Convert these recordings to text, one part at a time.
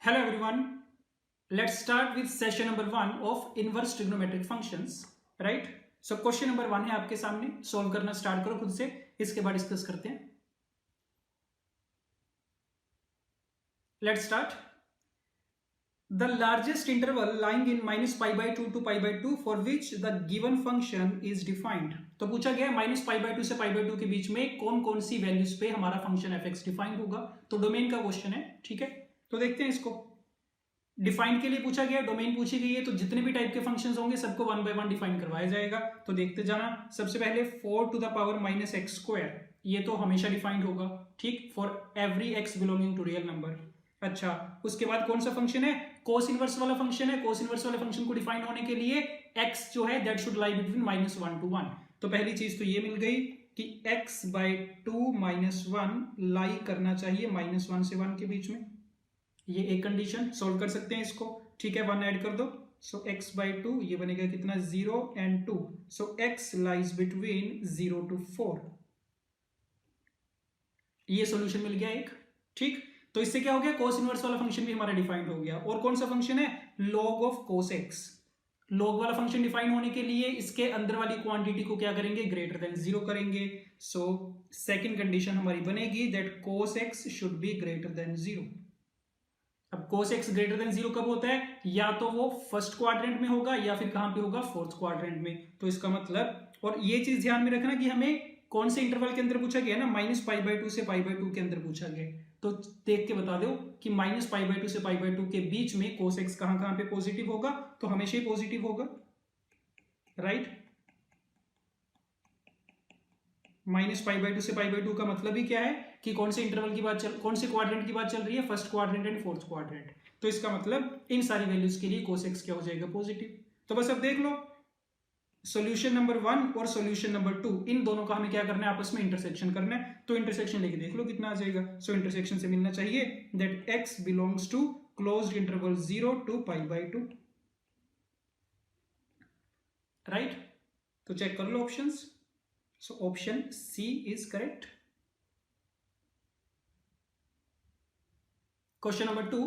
Hello everyone. Let's start with session number 1 of inverse trigonometric functions. Right? So question number 1 है आपके सामने. Solve करना start करो खुद से. इसके बाद डिस्कस करते हैं. Let's start. The largest interval lying in minus pi by 2 to pi by 2 for which the given function is defined. तो पूछा गया माइनस पाई बाई 2 से पाई बाई 2 के बीच में कौन कौन सी वैल्यूज पे हमारा फंक्शन fx डिफाइंड होगा. तो डोमेन का क्वेश्चन है. ठीक है, तो देखते हैं इसको. डिफाइन के लिए पूछा गया, डोमेन पूछी गई है, तो जितने भी टाइप के फंक्शंस होंगे सबको वन बाय वन डिफाइन करवाया जाएगा. तो देखते जाना. सबसे पहले 4 to the power minus x square, ये तो हमेशा डिफाइंड होगा. ठीक, for every x belonging to real number. अच्छा, उसके बाद कौन सा फंक्शन है? कोस इनवर्स वाला फंक्शन है. कोस इनवर्स वाले फंक्शन को डिफाइन होने के लिए एक्स जो है that should lie between minus 1 to 1. तो पहली चीज तो ये मिल गई कि एक्स बाई 2 माइनस 1 लाई करना चाहिए माइनस 1 से 1 के बीच में. ये एक कंडीशन. सॉल्व कर सकते हैं इसको. ठीक है, 1 ऐड कर दो. सो x बाई 2 ये बनेगा कितना? 0 and 2. So x lies between 0 to 4. ये सॉल्यूशन मिल गया एक. ठीक, तो इससे क्या हो गया? कोस इनवर्स वाला फंक्शन भी हमारा डिफाइंड हो गया. और कौन सा फंक्शन है? log of cos x. log वाला फंक्शन डिफाइन होने के लिए इसके अंदर वाली क्वांटिटी को क्या करेंगे? ग्रेटर देन 0 करेंगे. सो सेकेंड कंडीशन हमारी बनेगी that cos x should be greater than 0. अब cos x ग्रेटर देन 0 कब होता है? या तो वो फर्स्ट क्वाड्रेंट में होगा या फिर कहां पे होगा? फोर्थ क्वाड्रेंट में. तो इसका मतलब, और ये चीज ध्यान में रखना कि हमें कौन से इंटरवल के अंदर पूछा गया ना, माइनस पाई बाई 2 से पाई बाई 2 के अंदर पूछा गया. तो देख के बता दो कि माइनस पाई बाई 2 से पाई बाई 2 के बीच में cos x कहां कहां पे पॉजिटिव होगा? तो हमेशा ही पॉजिटिव होगा. राइट, माइनस पाई बाई 2 से पाई बाई 2 का मतलब ही क्या है कि कौन से इंटरवल की बात कौन से क्वाड्रेंट की बात चल रही है? First quadrant and fourth quadrant. तो इसका मतलब इन सारी वैल्यूज के लिए cos x क्या हो जाएगा? पॉजिटिव. तो बस अब देख लो, सॉल्यूशन नंबर 1 और सॉल्यूशन नंबर 2, इन दोनों का हमें क्या करना है? आपस में इंटरसेक्शन करना है. तो इंटरसेक्शन लेके देख लो कितना आ जाएगा. सो इंटरसेक्शन से मिलना चाहिए that x belongs to closed interval 0 to pi by 2. Right, तो चेक कर लो options. So option C is correct. Question number 2.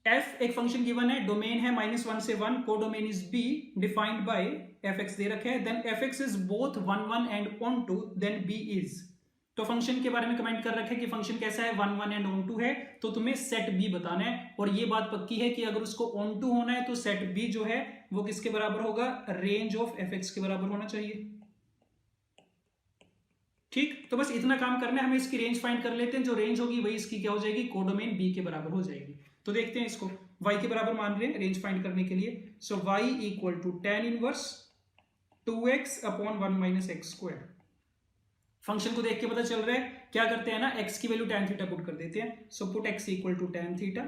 f एक फंक्शन गिवन है, डोमेन है माइनस 1 से 1, को domain is b, defined by fx दे रखे हैं. Then fx is both 1 1 and onto, then b is. तो फंक्शन के बारे में कमेंट कर रखे हैं कि फंक्शन कैसा है? 1 1 एंड ऑन टू है. तो तुम्हें सेट b बताना है. और ये बात पक्की है कि अगर उसको ऑन टू होना है तो सेट b जो है वो किसके बराबर होगा? रेंज ऑफ fx के बराबर होना चाहिए. ठीक, तो बस इतना काम करना है हमें. इसकी रेंज फाइंड कर लेते हैं. जो रेंज होगी वही इसकी क्या हो जाएगी? कोडोमेन b के बराबर हो जाएगी. तो देखते हैं इसको. y के बराबर मान रहे हैं रेंज फाइंड करने के लिए. So y equal to tan inverse 2x upon 1 minus x square. Function को देख के पता चल रहा है क्या करते हैं ना, x की वैल्यू tan थीटा पुट कर देते हैं. So put x equal to tan theta,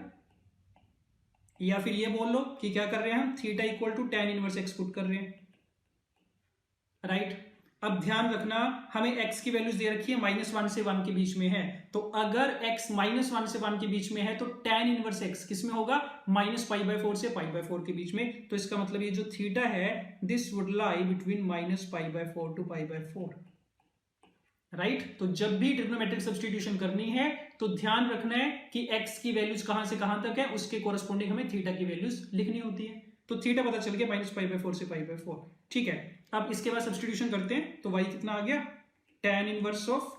या फिर ये बोल लो कि क्या कर रहे हैं हम? Theta equal to tan inverse x put कर रहे हैं. राइट, अब ध्यान रखना हमें x की वैल्यूज दे रखी है माइनस 1 से 1 के बीच में है. तो अगर x माइनस 1 से 1 के बीच में है तो tan इनवर्स x किस में होगा? माइनस पाई बाई 4 से पाई बाई 4 के बीच में. तो इसका मतलब ये जो थीटा है this would lie between minus pi by 4 to pi by 4. Right, तो जब भी ट्रिग्नोमेट्रिक सब्स्टिट्यूशन करनी है तो ध्यान रखना है कि x की वैल्यूज कहां से कहां तक है, उसके कोरस्पोंडिंग हमें थीटा की वैल्यूज लिखनी होती है. तो थीटा पता चल गया माइनस पाई बाई 4 से पाई बाई 4. ठीक है, अब इसके बाद सब्स्टिट्यूशन करते हैं. तो y कितना आ गया? tan इनवर्स ऑफ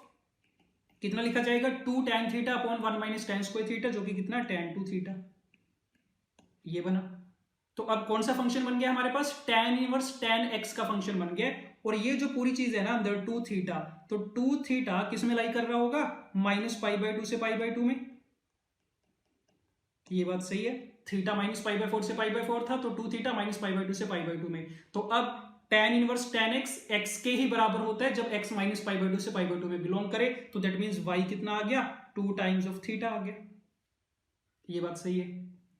कितना लिखा जाएगा? 2 tan theta upon 1 minus tan square theta, जो कि कितना? tan 2 theta. ये बना. तो अब कौन सा फंक्शन बन गया हमारे पास? tan इनवर्स tan x का फंक्शन बन गया. और ये जो पूरी चीज है ना अंदर 2 थीटा, तो 2 थीटा किस में लाई कर रहा होगा? माइनस पाई बाई 2 से पाई बाई 2 में. ये बात सही है. थीटा माइनस पाई बाई 4 से पाई बाई 4 था, तो 2 थीटा माइनस पाई बाई 2 से पाई बाई 2 में. तो अब tan inverse tan x x के ही बराबर होता है जब x माइनस पाई बाई 2 से पाई बाई 2 में बिलोंग करे. तो दैट मींस y कितना आ गया? 2 टाइम्स ऑफ थीटा आ गया. ये बात सही है.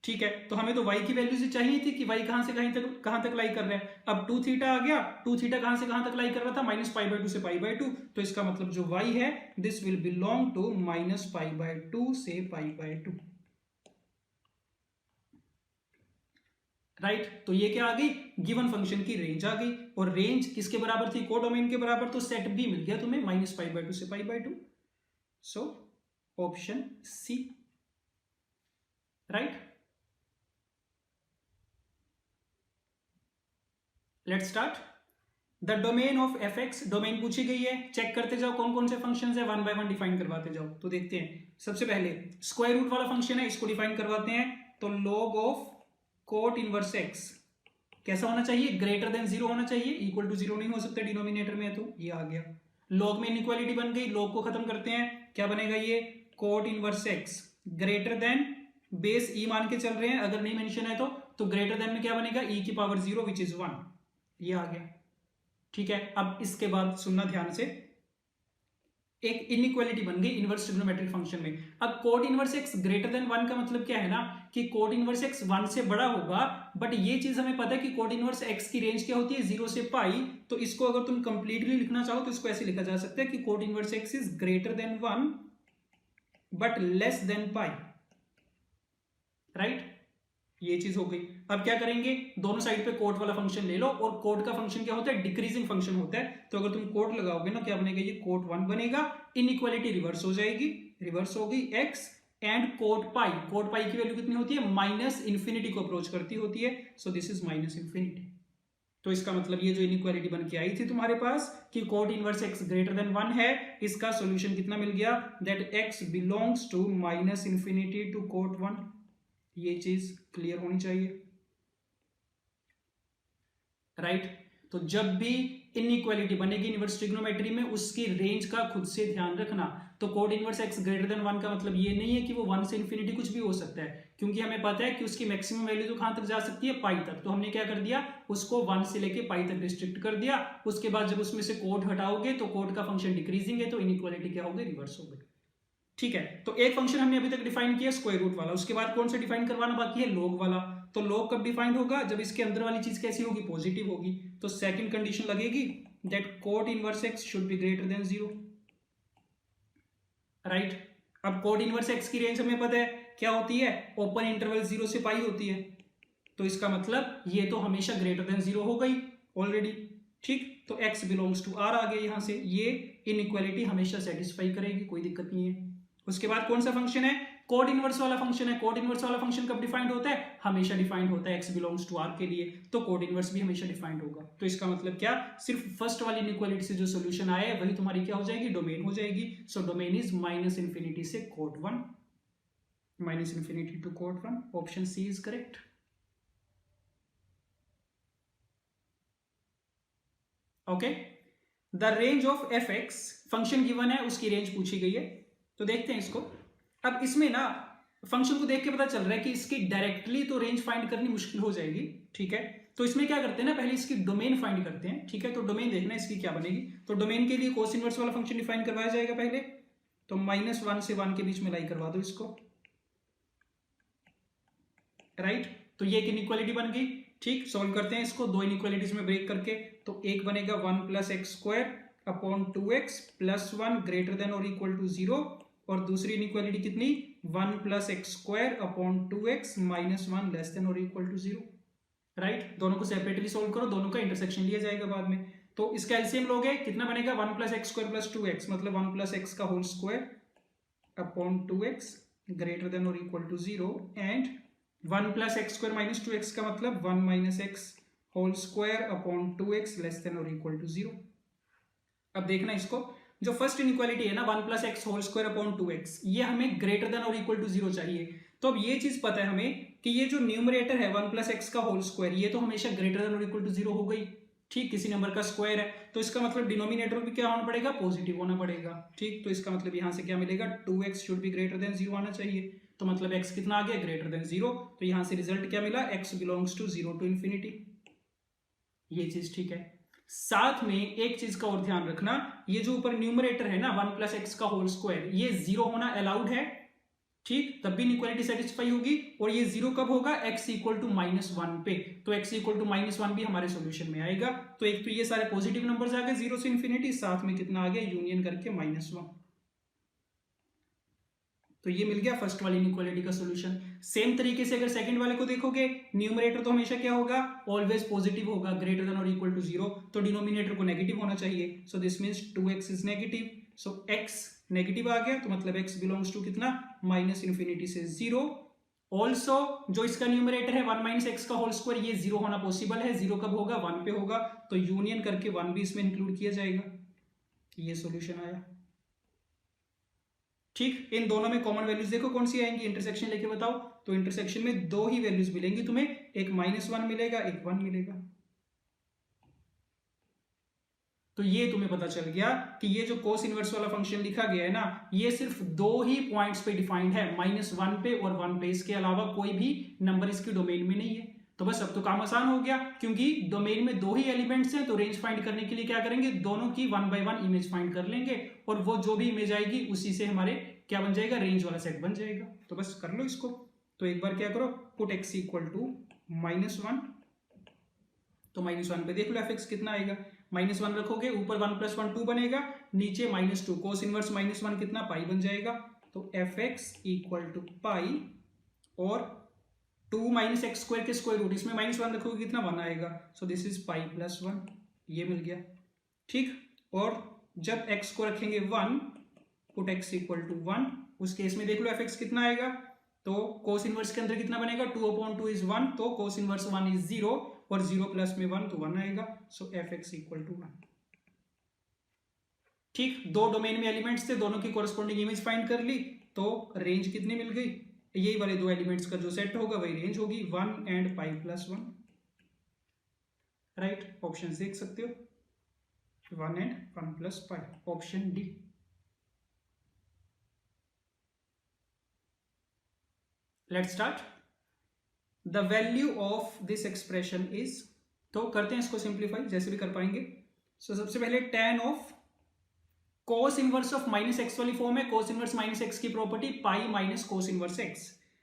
ठीक है, तो हमें तो y की वैल्यूज ही चाहिए थी कि y कहां से कहां तक लाई कर रहा है. अब 2 थीटा आ गया. 2 थीटा कहां से कहां तक लाई कर रहा था? माइनस पाई बाई 2 से पाई बाई 2. तो इसका मतलब जो y है this will belong to minus pi by 2 से पाई बाई 2. राइट, तो ये क्या आ गई? गिवन फंक्शन की रेंज आ गई. और रेंज किसके बराबर थी? कोडोमेन के बराबर. तो सेट बी मिल गया तुम्हें माइनस पाई बाई 2 से pi by 2. So option C. Right. Let's start. The domain of f x, domain पूछी गई है, चेक करते जाओ कौन कौन से फंक्शन है, वन बाय वन डिफाइन करवाते जाओ। तो देखते हैं, सबसे पहले स्क्वायर रूट वाला फंक्शन है, इसको डिफाइन करवाते हैं। तो log of coat inverse x कैसा होना चाहिए, ग्रेटर देन 0 होना चाहिए, इक्वल टू 0 नहीं हो सकता डिनोमिनेटर में, तो ये आ गया। log में इनइक्वालिटी बन गई, log को खत्म करते हैं, क्या बनेगा ये, cot inverse x greater than, base e मान के चल रहे हैं, अगर नहीं मेंशन है तो ग्रेटर देन में क्या बनेगा, ई की पावर 0 विच इज 1, ये आ गया। ठीक है, अब इसके बाद सुनना ध्यान से, एक इनइक्वालिटी बन गई इनवर्स ट्रिग्नोमेट्रिक फंक्शन में। अब coat inverse x greater than 1 का मतलब क्या है ना, कि कोट इनवर्स एक्स 1 से बड़ा होगा, बट ये चीज हमें पता है कि कोट इनवर्स एक्स की रेंज क्या होती है, 0 से पाई। तो इसको अगर तुम कंप्लीटली लिखना चाहो तो इसको ऐसे लिखा जा सकता है कि cot inverse x is greater than 1 but less than pi, right. ये चीज हो गई। अब क्या करेंगे, दोनों साइड पे कोट वाला फंक्शन ले लो, और कोट का फंक्शन क्या होता है, डिक्रीजिंग फंक्शन होता है। तो अगर तुम कोट लगाओगे ना, क्या बनेगा, ये कोट 1 बनेगा, इनइक्वालिटी रिवर्स हो जाएगी, रिवर्स हो गई x and quote pi. Coat पाई की वैल्यू कितनी होती है, माइनस इन्फिनिटी को अप्रोच करती होती है, so this is minus infinity. तो इसका मतलब ये जो इनइक्वालिटी बन के आई थी तुम्हारे पास कि cot inverse x greater than 1 है, इसका सोल्यूशन कितना मिल गया, that x belongs to minus infinity to cot 1। ये चीज क्लियर होनी चाहिए, राइट। तो जब भी इनइक्वालिटी बनेगी इनवर्स ट्रिग्नोमेट्री में, उसकी रेंज का खुद से ध्यान रखना। तो coat inverse x greater than 1 का मतलब ये नहीं है कि वो 1 से इन्फिनिटी कुछ भी हो सकता है, क्योंकि हमें पता है कि उसकी मैक्सिमम वैल्यू तो कहां तक जा सकती है, पाई तक। तो हमने क्या कर दिया, उसको 1 से लेके पाई तक रिस्ट्रिक्ट कर दिया। उसके बाद जब उसमें से कोट हटाओगे तो कोट का फंक्शन डिक्रीजिंग है, तो इनइक्वालिटी क्या हो गई, रिवर्स हो गई। ठीक है, तो एक फंक्शन हमने अभी तक डिफाइन किया स्क्वायर रूट वाला, उसके बाद कौन सा डिफाइन करवाना बाकी है, log वाला। तो log कब डिफाइन होगा, जब इसके अंदर वाली चीज कैसी होगी, पॉजिटिव होगी। तो सेकंड कंडीशन लगेगी that coat inverse x should be greater than 0, right. अब कोट इनवर्स एक्स की रेंज हमें पता है क्या होती है, ओपन इंटरवल 0 से पाई होती है। तो इसका मतलब ये तो हमेशा ग्रेटर देन 0 हो गई ऑलरेडी, ठीक। तो x बिलोंग्स टू r आ गया, यहां से ये इनइक्वालिटी हमेशा सेटिस्फाई करेगी, कोई दिक्कत नहीं है। उसके बाद कौन सा फंक्शन है, कोड इनवर्स वाला फंक्शन है। कोड इनवर्स वाला फंक्शन कब डिफाइंड होता है, हमेशा डिफाइंड होता है x बिलोंग्स टू r के लिए, तो कोड इनवर्स भी हमेशा डिफाइंड होगा। तो इसका मतलब क्या, सिर्फ फर्स्ट वाली इनइक्वालिटी से जो सॉल्यूशन आया है वही तुम्हारी क्या हो जाएगी, डोमेन हो जाएगी। So domain is minus infinity से cot 1, minus infinity to cot 1, option C is correct. Okay, the range of f x, function given है, उसकी रेंज पूछी गई है। तो देखते हैं इसको। अब इसमें ना फंक्शन को देख के पता चल रहा है कि इसकी डायरेक्टली तो रेंज फाइंड करनी मुश्किल हो जाएगी, ठीक है। तो इसमें क्या करते हैं ना, पहले इसकी डोमेन फाइंड करते हैं, ठीक है। तो डोमेन देखना इसकी क्या बनेगी। तो डोमेन के लिए कोस इनवर्स वाला फंक्शन डिफाइन करवाया जाएगा पहले। तो -1 से 1 के बीच में लाई करवा दो इसको, राइट। तो ये एक इनइक्वालिटी बन गई, ठीक। सॉल्व करते हैं इसको दो इनइक्वालिटीज में ब्रेक करके। तो एक बनेगा 1 + x² upon 2x + 1 greater than और इक्वल टू 0, और दूसरी इनइक्वालिटी कितनी, 1 + x² upon 2x - 1 less than और इक्वल टू 0, राइट। दोनों को सेपरेटली सोल्व करो, दोनों का इंटरसेक्शन लिया जाएगा बाद में। तो इसका एलसीएम लोगे, कितना बनेगा, 1 + x² + 2x, मतलब 1 + x का whole square upon 2x greater than और equal to 0, and 1 + x² - 2x का मतलब 1 - x whole square upon 2x less than और इक्वल टू 0। अब देखना इसको, जो फर्स्ट इनइक्वालिटी है ना 1 + x whole square upon 2x, ये हमें ग्रेटर देन और इक्वल टू 0 चाहिए। तो अब ये चीज पता है हमें कि ये जो न्यूमरेटर है 1 + x का होल स्क्वायर, ये तो हमेशा ग्रेटर देन और इक्वल टू 0 हो गई, ठीक। किसी नंबर का स्क्वायर है तो इसका मतलब डिनोमिनेटर भी क्या होना पड़ेगा, पॉजिटिव होना पड़ेगा, ठीक। तो इसका मतलब यहां से क्या मिलेगा, 2x should be greater than 0 आना चाहिए। तो मतलब x कितना आ गया, ग्रेटर देन 0। तो यहां से रिजल्ट क्या मिला, x belongs to 0 to infinity, ये चीज ठीक है। साथ में एक चीज का और ध्यान रखना, ये जो ऊपर न्यूमरेटर है ना 1 + x का होल स्क्वायर, ये 0 होना अलाउड है, ठीक। तब भी इनइक्वालिटी सेटिस्फाई होगी। और ये 0 कब होगा, x = -1 पे। तो x = -1 भी हमारे सॉल्यूशन में आएगा। तो एक तो ये सारे पॉजिटिव नंबर्स आ गए 0 से इन्फिनिटी, साथ में कितना आ गया, यूनियन करके -1। तो ये मिल गया फर्स्ट वाली इनइक्वालिटी का सॉल्यूशन। सेम तरीके से अगर सेकंड वाले को देखोगे, न्यूमरेटर तो हमेशा क्या होगा, ऑलवेज पॉजिटिव होगा, ग्रेटर देन और इक्वल टू 0। तो डिनोमिनेटर को नेगेटिव होना चाहिए। So this means 2x is negative. So x negative आ गया, तो मतलब x बिलोंग्स टू कितना, -∞ से 0, ऑल्सो जो इसका न्यूमरेटर है 1 माइनस एक्स का होल स्क्वायर, ये 0 होना पॉसिबल है। 0 कब होगा? 1 पे होगा, तो यूनियन करके 1 भी इसमें इंक्लूड किया जाएगा। ये सॉल्यूशन आया। ठीक, इन दोनों में कॉमन वैल्यूज देखो कौन सी आएंगी, इंटरसेक्शन लेके बताओ। तो इंटरसेक्शन में दो ही वैल्यूज मिलेंगी तुम्हें, एक -1 मिलेगा, एक 1 मिलेगा। तो ये तुम्हें पता चल गया कि ये जो कोस इनवर्स वाला फंक्शन लिखा गया है ना, ये सिर्फ दो ही पॉइंट्स पे डिफाइंड है, -1 पे और 1 पे। इसके अलावा कोई भी नंबर इसकी डोमेन में नहीं है। तो बस अब तो काम आसान हो गया, क्योंकि डोमेन में दो ही एलिमेंट्स हैं, तो रेंज फाइंड करने के लिए क्या करेंगे, दोनों की 1 बाय 1 इमेज फाइंड कर लेंगे, और वो जो भी इमेज आएगी उसी से हमारे क्या बन जाएगा, रेंज वाला सेट बन जाएगा। तो बस कर लो इसको। तो एक बार क्या करो, पुट x इक्वल टू -1, तो -1 पे देख लो f कितना आएगा। -1 रखोगे, ऊपर 1 + 1 2 बनेगा, नीचे -2, कोस इनवर्स -1 कितना, पाई बन जाएगा। तो f(x) इक्वल टू पाई, और 2 माइनस एक्स स्क्वायर के स्क्वायर रूट, इसमें -1 रखोगे कितना, 1 आएगा। सो दिस इज पाई + 1, ये मिल गया। ठीक, और जब x को रखेंगे 1, पुट x इक्वल टू 1, उस केस में देख लो f(x) कितना आएगा। तो कोस इनवर्स के अंदर कितना बनेगा, 2/2 इज 1, तो कोस इनवर्स 1 इज 0, और 0 प्लस में 1 तो 1 आएगा। सो f(x) इक्वल टू 1। ठीक, दो डोमेन में एलिमेंट्स थे, दोनों की कोरस्पॉन्डिंग इमेज फाइंड कर ली, तो रेंज कितनी मिल गई, यही वाले दो एलिमेंट्स का जो सेट होगा वही रेंज होगी, 1 एंड पाई + 1। राइट, ऑप्शन देख सकते हो, 1 and 1 + pi, option D. Let's start. The value of this expression is, तो करते हैं इसको सिंप्लीफाई जैसे भी कर पाएंगे। सो सबसे पहले tan of cos inverse of -x वाली फॉर्म है, कोस इनवर्स -x की property pi minus cos inverse x,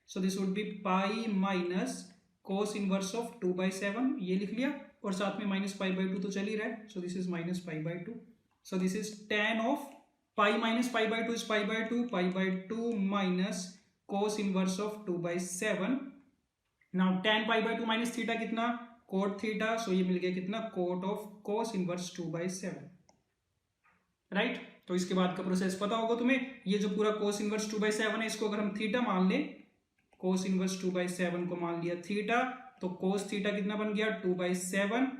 so this would B pi minus cos inverse of 2/7, ये लिख लिया, और साथ में -π/2 तो चल ही रहा है, so this is -π/2। So this is tan of pi minus π/2 is π/2, π/2 minus cos inverse of 2/7। Now tan π/2 minus theta कितना, कोट थीटा, सो ये मिल गया कितना, cot of cos inverse 2/7। Right, तो इसके बाद का प्रोसेस पता होगा तुम्हें। ये जो पूरा कोस इनवर्स 2/7 है, इसको अगर हम थीटा मान लें, कोस इनवर्स 2/7 को मान लिया थीटा, तो कोस थीटा कितना बन गया, 2/7।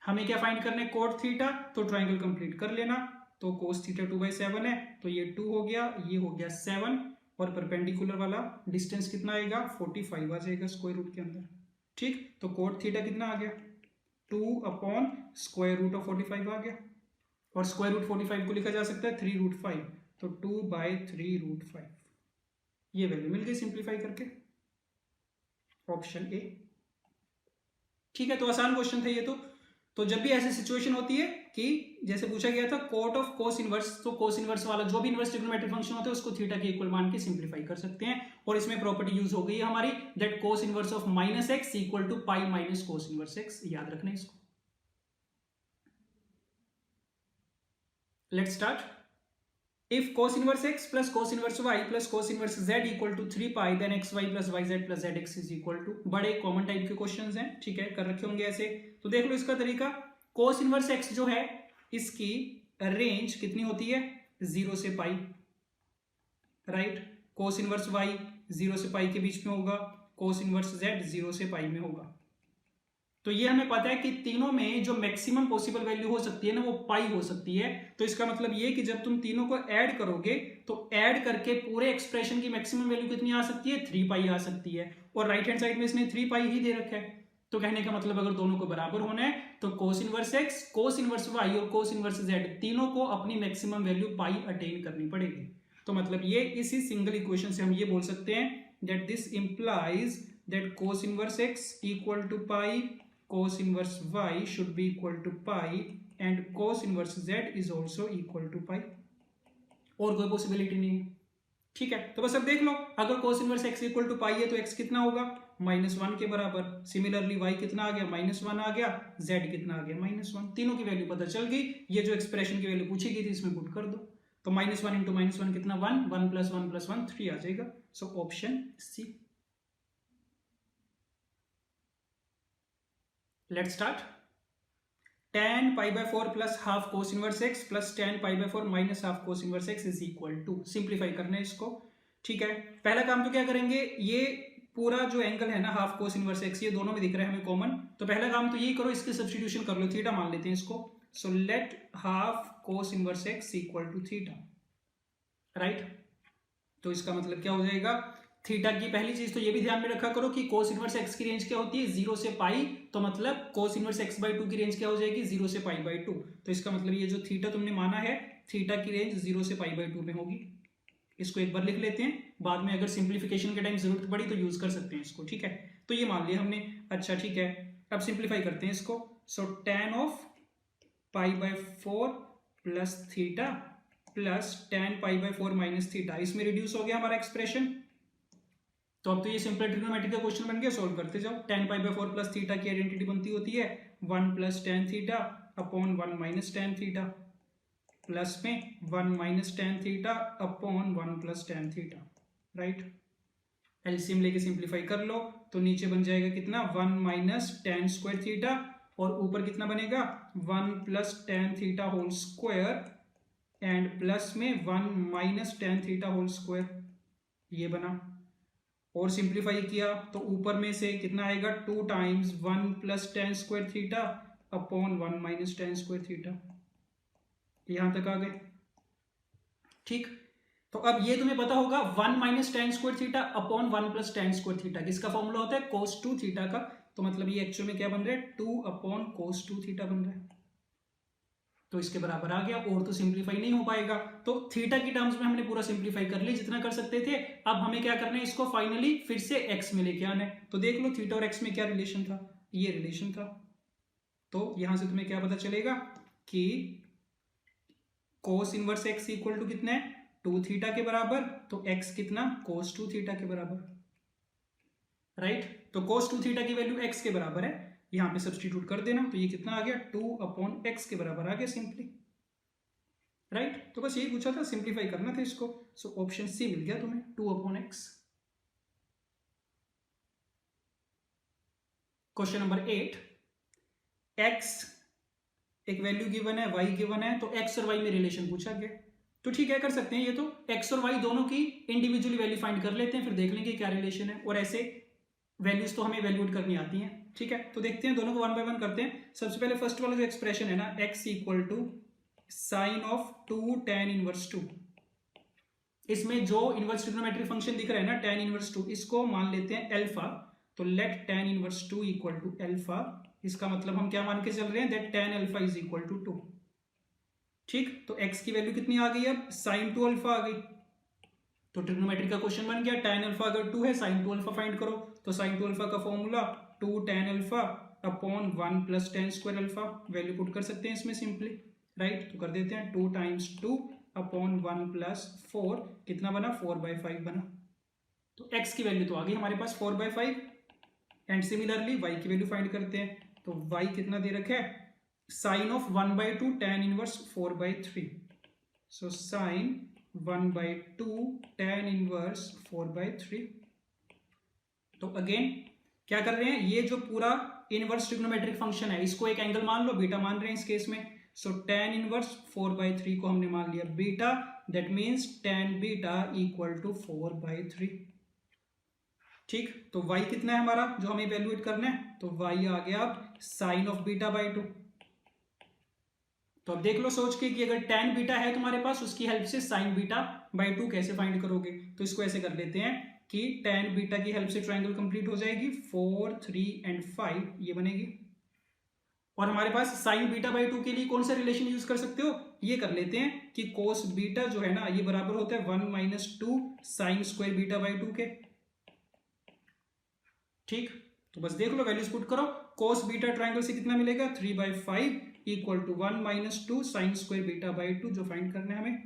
हमें क्या फाइंड करना है, कोट थीटा, तो ट्राइंगल कंप्लीट कर लेना। तो कोस थीटा 2/7 है, तो ये 2 हो गया, ये हो गया 7, और परपेंडिकुलर वाला डिस्टेंस कितना आएगा, 45 आ जाएगा स्क्वायर रूट के अंदर। ठीक, तो कोट थीटा कितना आ गया, 2/√45 आ गया, और स्क्वायर रूट 45 को लिखा जा सकता है 3√5, तो 2/3√5, ये वैल्यू मिल गई सिंप्लीफाई करके, ऑप्शन ए। ठीक है, तो आसान क्वेश्चन था ये। तो जब भी ऐसी सिचुएशन होती है कि जैसे पूछा गया था कोट ऑफ कोस इनवर्स, तो कोस इनवर्स वाला जो भी इनवर्स ट्रिग्नोमेट्रिक फंक्शन होता है उसको थीटा के इक्वल मान के सिंप्लीफाई कर सकते हैं, और इसमें प्रॉपर्टी यूज हो गई है हमारी, that cos inverse of -x equal to pi minus cos inverse x, याद रखना इसको। Let's start. If cos inverse x plus cos inverse y plus cos inverse z equal to 3 pi, then xy plus yz plus zx is equal to, बड़े common type के questions हैं, ठीक है, कर रखे होंगे ऐसे। तो देख लो इसका तरीका। cos इनवर्स x जो है, इसकी रेंज कितनी होती है, 0 से पाई। राइट, cos इनवर्स y 0 से पाई के बीच में होगा, cos इनवर्स z 0 से पाई में होगा। तो ये हमें पता है कि तीनों में जो मैक्सिमम पॉसिबल वैल्यू हो सकती है ना, वो पाई हो सकती है। तो इसका मतलब ये कि जब तुम तीनों को ऐड करोगे, तो ऐड करके पूरे एक्सप्रेशन की मैक्सिमम वैल्यू कितनी आ सकती है, 3 पाई आ सकती है, और राइट हैंड साइड में इसने 3 पाई ही दे रखा है। तो कहने का मतलब अगर दोनों को बराबर होना है, तो कोस inverse x, cos inverse y और कोस इनवर्स z, तीनों को अपनी मैक्सिमम वैल्यू पाई अटेन करनी पड़ेगी। तो मतलब ये इसी सिंगल इक्वेशन से हम ये बोल सकते हैं that this implies that cos inverse x equal to pi, cos inverse y should be equal to pi, and cos inverse z is also equal to pi, और कोई पॉसिबिलिटी नहीं है। ठीक है, तो बस अब देख लो, अगर cos inverse x equal to pi है तो x कितना होगा, -1 के बराबर। सिमिलरली y कितना आ गया, -1 आ गया, z कितना आ गया, -1। तीनों की वैल्यू पता चल गई। ये जो एक्सप्रेशन की वैल्यू पूछी गई थी इसमें पुट कर दो, तो -1 × -1 कितना, 1, 1 + 1 + 1 3 आ जाएगा। So option C. Let's start. Tan π/4 plus half cos inverse x plus tan π/4 minus half cos inverse x is equal to, simplify करना है इसको। ठीक है, पहला काम तो क्या करेंगे, ये पूरा जो एंगल है ना हाफ कोस इनवर्स एक्स, ये दोनों में दिख रहा है हमें कॉमन। तो पहला काम तो यही करो, इसके सब्स्टिट्यूशन कर लो, थीटा मान लेते हैं इसको। So let half cos inverse x equal to theta, right. तो इसका मतलब क्या हो जाएगा, थीटा की पहली चीज तो ये भी ध्यान में रखा करो कि कोस इनवर्स एक्स की रेंज क्या होती है, 0 से पाई। तो मतलब कोस इनवर्स एक्स बाई 2 की रेंज क्या हो जाएगी, 0 से पाई बाई 2। तो इसका मतलब ये जो थीटा तुमने माना है, थीटा की रेंज 0 से पाई बाई 2 में होगी। इसको एक बार लिख लेते हैं, बाद में अगर सिंप्लीफिकेशन के टाइम जरूरत पड़ी तो यूज कर सकते हैं इसको, ठीक है। तो ये मान लिया हमने, अच्छा ठीक है। अब सिंप्लीफाई करते हैं इसको। सो tan of pi by 4 plus theta plus tan pi by 4 minus theta, इसमें रिड्यूस हो गया हमारा एक्सप्रेशन। तो अब तो ये सिंपल ट्रिग्नोमेट्री का क्वेश्चन बन गया, सॉल्व करते जाओ। tan pi by 4 plus theta की आइडेंटिटी बनती होती है 1 plus tan theta upon 1 minus tan theta, plus में 1 minus tan theta upon 1 plus tan theta, right. LCM लेके सिंप्लीफाई कर लो तो नीचे बन जाएगा कितना, 1 माइनस tan स्क्वायर थीटा, और ऊपर कितना बनेगा 1 plus tan theta whole square and plus में 1 minus tan theta whole square, ये बना। और सिंप्लीफाई किया तो ऊपर में से कितना आएगा, 2 times 1 plus tan square theta upon 1 minus tan square theta, यहां तक आ गए, ठीक। तो अब ये तुम्हें पता होगा 1 minus tan square theta upon 1 plus tan square theta किसका फॉर्मूला होता है, cos 2 थीटा का। तो मतलब ये एक्चुअल में क्या बन रहा है, 2 अपॉन cos 2 थीटा बन रहा है। तो इसके बराबर आ गया, और तो सिंप्लीफाई नहीं हो पाएगा। तो थीटा की टर्म्स में हमने पूरा सिंप्लीफाई कर लिया जितना कर सकते थे। अब हमें क्या करना है, इसको फाइनली फिर से एक्स में लेके आना है। तो देख लो थीटा और एक्स में क्या रिलेशन था, ये रिलेशन था। तो यहां से तुम्हें क्या पता चलेगा कि cos inverse x equal to कितना है, 2 थीटा के बराबर। तो एक्स कितना, कोस 2 थीटा के बराबर, राइट। तो कोस 2 थीटा की वैल्यू एक्स के बराबर है, यहां पे सब्स्टिट्यूट कर देना। तो ये कितना आ गया, 2 अपॉन एक्स के बराबर आ गया सिंपली, राइट। तो बस यही पूछा था, सिंप्लीफाई करना था इसको। सो ऑप्शन सी मिल गया तुम्हें, 2 upon x. Question number 8, x एक वैल्यू गिवन है, वाई गिवन है, तो एक्स और वाई में रिलेशन पूछा गया। तो ठीक है, कर सकते हैं ये तो, एक्स और वाई दोनों की इंडिविजुअली वैल्यू फाइंड कर लेते हैं, फिर देख लेंगे क्या रिलेशन है। और ऐसे वैल्यूज तो हमें वैल्यूएट करनी आती हैं, ठीक है। तो देखते हैं, दोनों को 1 बाय 1 करते हैं। सबसे पहले फर्स्ट वाला जो एक्सप्रेशन है ना, x equal to sine of 2 tan inverse 2, इसमें जो इनवर्स ट्रिग्नोमेट्रिक फंक्शन दिख रहा है ना tan इनवर्स 2, इसको मान लेते हैं अल्फा। तो let tan inverse 2 equal to alpha, इसका मतलब हम क्या मान के चल रहे हैं, that tan alpha is equal to 2, ठीक। तो x की वैल्यू कितनी आ गई, अब साइन 2 अल्फा आ गई। तो ट्रिग्नोमेट्री का क्वेश्चन बन गया, tan अल्फा अगर 2 है, साइन 2 अल्फा फाइंड करो। तो साइन 2 अल्फा का formula 2 tan alpha upon 1 plus tan square alpha, value put कर सकते हैं इसमें सिंपली, राइट। तो कर देते हैं 2 टाइम्स 2 अपॉन 1 प्लस 4, कितना बना, 4/5 बना। तो x की वैल्यू तो आ गई हमारे पास 4/5। एंड सिमिलरली y की वैल्यू फाइंड करते हैं। तो y कितना दे रखा है, sine of 1/2 tan inverse 4/3। So sine 1/2 tan inverse 4/3। तो अगेन क्या कर रहे हैं, ये जो पूरा इनवर्स ट्रिग्नोमेट्रिक फंक्शन है, इसको एक एंगल मान लो, बीटा मान रहे हैं इस केस में। सो tan इनवर्स 4/3 को हमने मान लिया beta, that means tan beta equal to 4/3, ठीक। तो y कितना है हमारा जो हमें इवैल्यूएट करना है, तो y आ गया अब साइन ऑफ बीटा बाई 2। तो अब देख लो सोच के कि अगर tan बीटा है तुम्हारे पास, उसकी हेल्प से साइन बीटा बाई 2 कैसे फाइंड करोगे। तो इसको ऐसे कर लेते हैं कि tan बीटा की हेल्प से ट्रायंगल कंप्लीट हो जाएगी, 4, 3 एंड 5 ये बनेगी। और हमारे पास साइन बीटा बाई 2 के लिए कौन सा रिलेशन यूज कर सकते हो, ये कर लेते हैं कि कोस बीटा जो है ना, ये बराबर होता है 1 minus 2 sine square beta by 2 के, ठीक। तो बस देख लो, वैल्यूज पुट करो। कोस बीटा ट्रायंगल से कितना मिलेगा, 3/5 equal to 1 minus 2 sine square beta by 2 जो फाइंड करना है हमें।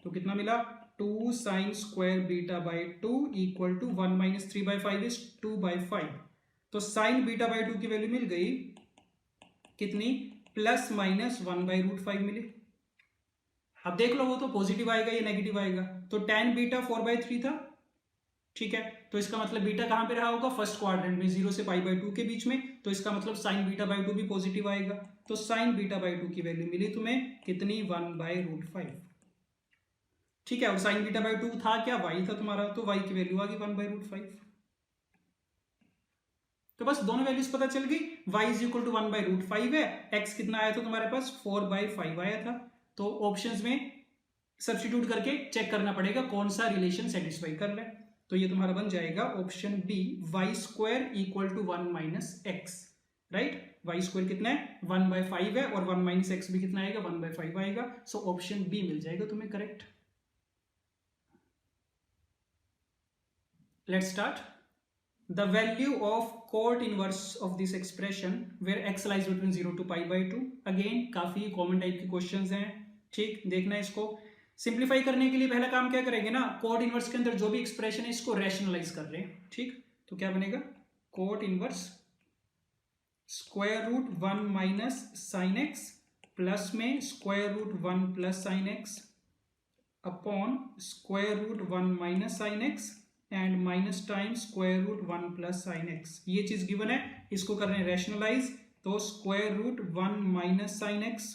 तो कितना मिला, 2 sine square beta by 2 equal to 1 minus 3/5 is 2/5। तो साइन बीटा बाई 2 की वैल्यू मिल गई कितनी, प्लस माइनस 1/√5 मिली। अब देख लो वो तो पॉजिटिव आएगा या नेगेटिव आएगा। तो tan बीटा 4/3 था, ठीक है। तो इसका मतलब बीटा कहां पे रहा होगा, फर्स्ट क्वाड्रेंट में, 0 से π/2 के बीच में। तो इसका मतलब साइन बीटा बाई 2 भी पॉजिटिव आएगा। तो साइन बीटा बाई 2 की वैल्यू मिली तुम्हें कितनी, 1/√5, ठीक है। और साइन बीटा बाई 2 था क्या, y था तुम्हारा, तो y की वैल्यू आ गई 1/√5। तो बस दोनों वैल्यूज पता चल गई। y इज इक्वल टू 1/√5 है, x कितना आया था तुम्हारे पास 4/5 आया था। तो ऑप्शंस में सब्स्टिट्यूट करके चेक करना पड़ेगा कौन सा रिलेशन सेटिस्फाई कर रहा है। तो ये तुम्हारा बन जाएगा option B, y² equal to 1 - x, right. y² कितना है 1/5 है और 1 - x भी कितना आएगा 1/5 आएगा। सो ऑप्शन बी मिल जाएगा तुम्हें correct. Let's start. The value of cot inverse of this expression where x lies between 0 to π/2। Again काफी कॉमन टाइप के क्वेश्चंस हैं, ठीक। देखना है इसको सिंप्लीफाई करने के लिए पहला काम क्या करेंगे ना, कॉट इनवर्स के अंदर जो भी एक्सप्रेशन है इसको रैशनलाइज कर रहे हैं, ठीक। तो क्या बनेगा, cot inverse √1 - sin x plus में √1 + sin x upon √1 - sin x and minus time √1 + sin x। ये चीज गिवन है, इसको कर रहे हैं रैशनलाइज। तो √1 - sin x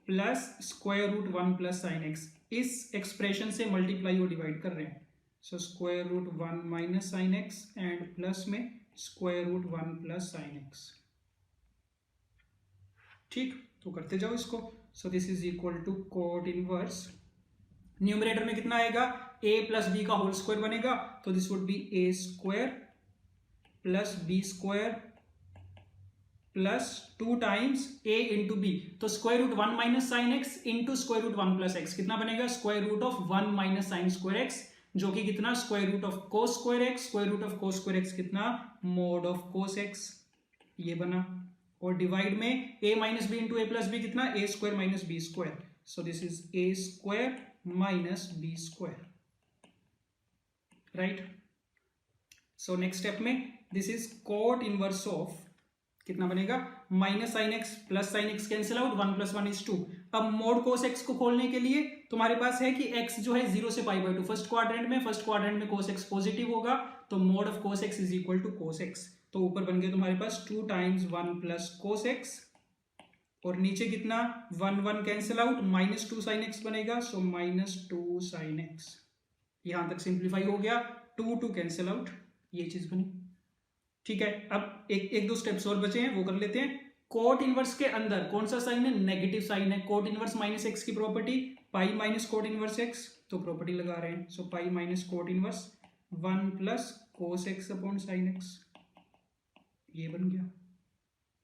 plus √1 + sin x इस एक्सप्रेशन से मल्टीप्लाई और डिवाइड कर रहे हैं। सो √1 - sin x एंड प्लस में √1 + sin x, ठीक। तो करते जाओ इसको। So this is equal to cot inverse, numerator में कितना आएगा a + b का होल स्क्वायर बनेगा, तो this would be a² + b² plus 2 times a into b। तो √1 - sin x इंटू √1 + x कितना बनेगा, √1 - sin² x, जो कि कितना √cos² x, √cos² x कितना mod cos x, ये बना। और डिवाइड में a - b into a + b कितना a² - b²। So this is a² - b², right. So next step में this is cot inverse of, कितना बनेगा -sin x + sin x cancel out, 1 + 1 = 2। अब mode cos x को खोलने के लिए तुम्हारे पास है कि x जो है 0 से π/2, फर्स्ट क्वाड्रेंट में cos x पॉजिटिव होगा, तो mod of cos x is equal to cos x। तो ऊपर बन गया तुम्हारे पास 2 टाइम्स 1 + cos x और नीचे कितना 1 1 कैंसिल आउट, -2 sin x बनेगा, सो -2 sin x। यहां तक सिंप्लीफाई हो गया, 2 2 कैंसिल आउट, ये चीज बनी, ठीक है। अब एक दो स्टेप्स और बचे हैं, वो कर लेते हैं। कोट इनवर्स के अंदर कौन सा साइन है, नेगेटिव साइन है। कोट इनवर्स -x की प्रॉपर्टी पाई - कोट इनवर्स x, तो प्रॉपर्टी लगा रहे हैं। सो पाई - cot inverse 1 + cos x upon sin x, ये बन गया,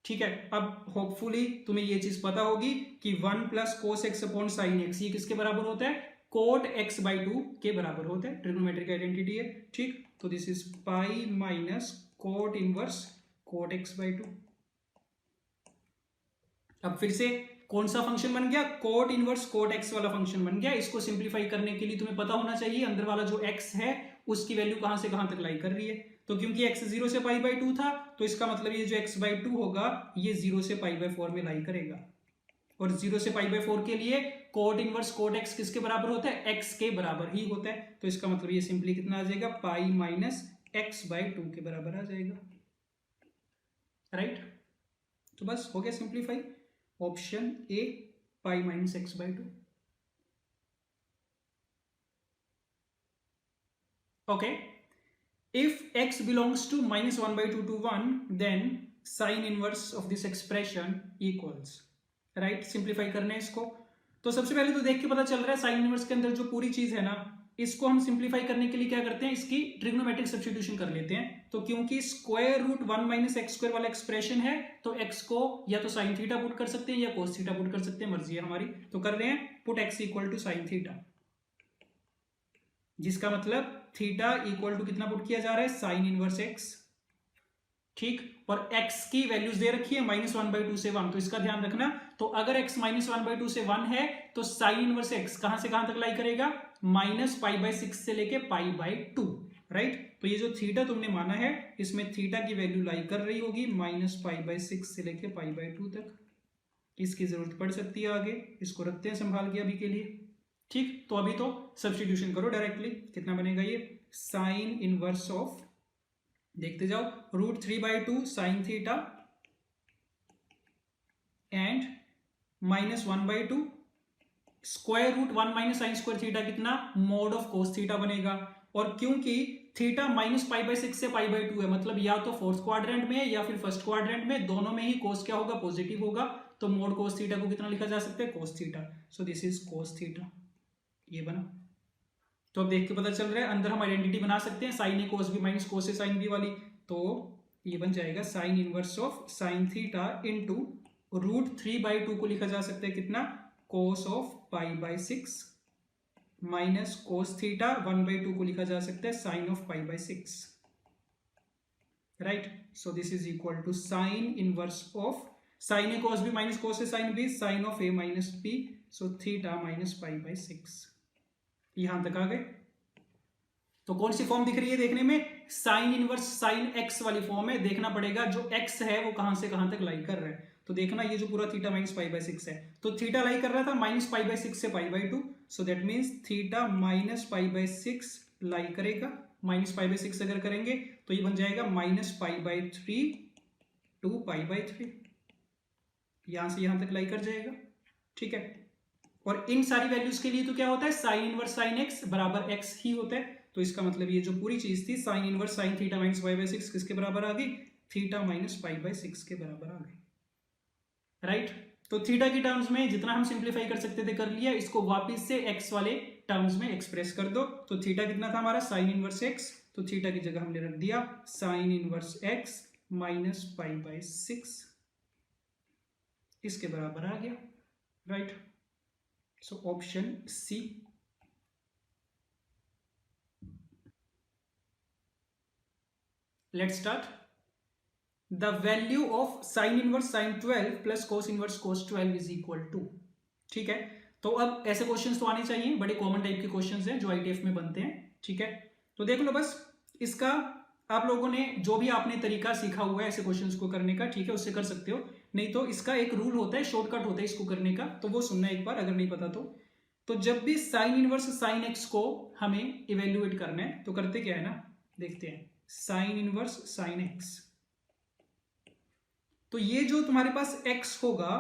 ठीक है। अब होपफुली तुम्हें ये चीज पता होगी कि 1 + cos x upon sin x ये किसके बराबर होता है, कोट x/2 के बराबर होता है। ट्रिग्नोमेट्रिक आइडेंटिटी है, ठीक। तो this is pi - cot inverse cot x/2। अब फिर से कौन सा फंक्शन बन गया, कोट इनवर्स कोट x वाला फंक्शन बन गया। इसको सिंप्लीफाई करने के लिए तुम्हें पता होना चाहिए अंदर वाला जो x है उसकी वैल्यू कहां से कहां तक लाई कर रही है। तो क्योंकि x 0 से π/2 था, तो इसका मतलब ये जो x/2 होगा ये 0 से π/4 में लाई करेगा। और 0 से π/4 के लिए कोट इनवर्स कोट x किसके बराबर होता है, x के बराबर ही होता है। तो इसका मतलब ये सिंपली कितना आ जाएगा, पाई - x/2 के बराबर आ जाएगा, राइट। तो बस हो गया simplify, option A pi - x/2। Okay, if x belongs to -1/2 to 1 then sin inverse of this expression equals, right. Simplify करने इसको, तो सबसे पहले तो देख के पता चल रहा है साइन इनवर्स के अंदर जो पूरी चीज है ना, इसको हम सिंप्लीफाई करने के लिए क्या करते हैं, इसकी ट्रिग्नोमेट्रिक सब्स्टिट्यूशन कर लेते हैं। तो क्योंकि √1 - x² वाला एक्सप्रेशन है, तो x को या तो sin थीटा पुट कर सकते हैं या cos थीटा पुट कर सकते हैं, मर्जी है हमारी। तो कर रहे हैं पुट x = sin थीटा, जिसका मतलब थीटा इक्वल टू कितना पुट किया जा रहा है, साइन इनवर्स x, ठीक। और x की वैल्यूज दे रखी है -1/2 से 1, तो इसका ध्यान रखना। तो अगर x -1/2 से 1 है तो साइन इनवर्स x कहां से कहां तक लाई करेगा, -π/6 से लेके π/2, राइट। तो ये जो थीटा तुमने माना है इसमें थीटा की वैल्यू लाई कर रही होगी -π/6 से लेके π/2 तक। इसकी जरूरत पड़ सकती है आगे, इसको रखते हैं संभाल के अभी के लिए, ठीक। तो अभी तो सब्स्टिट्यूशन करो डायरेक्टली, कितना बनेगा ये, साइन इनवर्स ऑफ, देखते जाओ, √3/2 sin theta and -1/2 √1 - sin² theta कितना mod of cos थीटा बनेगा। और क्योंकि थीटा माइनस पाई बाई 6 से पाई बाई 2 है, मतलब या तो फोर्थ क्वाड्रेंट में या फिर फर्स्ट क्वाड्रेंट में, दोनों में ही कोस क्या होगा, पॉजिटिव होगा। तो मोड कोस थीटा को कितना लिखा जा सकता है, cos theta. So this is cos theta, ये बना। तो अब देख के पता चल रहा है, अंदर हम आइडेंटिटी बना सकते हैं sine A cos B minus cos A sine B वाली। तो ये बन जाएगा sine inverse of sine theta into √3/2 को लिखा जा सकता है कितना, cos of pi by 6 minus cos theta 1/2 को लिखा जा सकता है sine of pi by 6, right. So this is equal to sine inverse of sine A cos B minus cos A sine B sine of a minus B, so theta minus pi by 6। यहां तक आ गए। तो कौन सी form दिख रही है देखने में, साइन इनवर्स साइन एक्स वाली फॉर्म है। देखना पड़ेगा जो एक्स है वो कहां से कहां तक लाई कर रहा है। तो देखना ये जो पूरा थीटा माइनस पाई बाई 6 है, तो थीटा लाई कर रहा था माइनस पाई बाई 6 से pi by 2, so that means theta minus pi by 6 लाई करेगा। माइनस पाई बाई 6 अगर करेंगे तो ये बन जाएगा minus pi by 3 to pi by 3, यहां से यहां तक लाई कर जाएगा, ठीक है। और इन सारी वैल्यूज के लिए तो क्या होता है, साइन इनवर्स साइन एक्स बराबर एक्स ही होता है। तो इसका मतलब ये जो पूरी चीज थी sign inverse sine theta minus pi by 6 किसके बराबर आ गई, थीटा माइनस पाई बाई 6 के बराबर आ गई, राइट। तो थीटा की टर्म्स में जितना हम सिंप्लीफाई कर सकते थे कर लिया, इसको वापस से एक्स वाले टर्म्स में एक्सप्रेस कर दो। तो थीटा कितना था हमारा, साइन इनवर्स एक्स, तो थीटा की जगह हमने रख दिया sine inverse x minus pi by 6, इसके बराबर आ गया, right. So option C. Let's start. The value of sine inverse sine 12 plus cos inverse cos 12 is equal to, ठीक है। तो अब ऐसे क्वेश्चंस तो आने चाहिए, बड़े कॉमन टाइप के क्वेश्चंस हैं जो आईटीएफ में बनते हैं, ठीक है। तो देख लो बस, इसका आप लोगों ने जो भी आपने तरीका सीखा हुआ है ऐसे क्वेश्चंस को करने का, ठीक है, उससे कर सकते हो। नहीं तो इसका एक रूल होता है, शॉर्टकट होता है इसको करने का, तो वो सुनना एक बार अगर नहीं पता तो जब भी साइन इनवर्स साइन एक्स को हमें इवेल्युएट करना है तो करते क्या है ना, देखते हैं। साइन इनवर्स साइन एक्स, तो ये जो तुम्हारे पास x होगा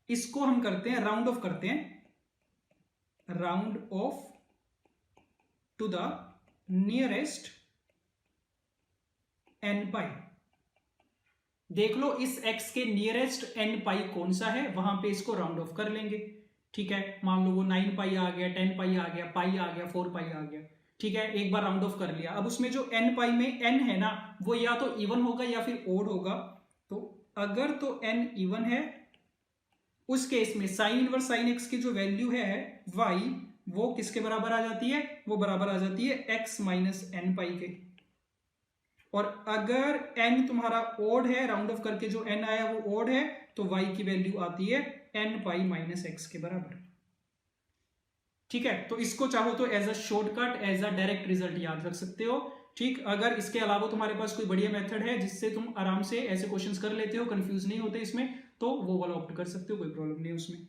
इसको हम करते हैं राउंड ऑफ करते हैं, round off to the nearest n pi. देख लो इस x के नियरेस्ट n पाई कौन सा है, वहां पे इसको राउंड ऑफ कर लेंगे, ठीक है। मान लो वो 9 पाई आ गया, 10 पाई आ गया, पाई आ गया, 4 पाई आ गया, ठीक है। एक बार राउंड ऑफ कर लिया। अब उसमें जो n पाई में n है ना, वो या तो इवन होगा या फिर ओड होगा। तो अगर तो n इवन है, उस केस में साइन इनवर्स साइन एक्स की जो वैल्यू है y, वो किसके बराबर आ जाती है, वो बराबर आ जाती है x माइनस n पाई के। और अगर n तुम्हारा ओड है, राउंड ऑफ करके जो n आया वो ओड है, तो y की वैल्यू आती है n पाई माइनस x के बराबर, ठीक है। तो इसको चाहो तो as a shortcut, as a direct result याद रख सकते हो, ठीक। अगर इसके अलावा तुम्हारे पास कोई बढ़िया मेथड है जिससे तुम आराम से ऐसे क्वेश्चंस कर लेते हो, कंफ्यूज नहीं होते इसमें, तो वो वाला ऑप्ट कर सकते हो, कोई प्रॉब्लम नहीं है उसमें।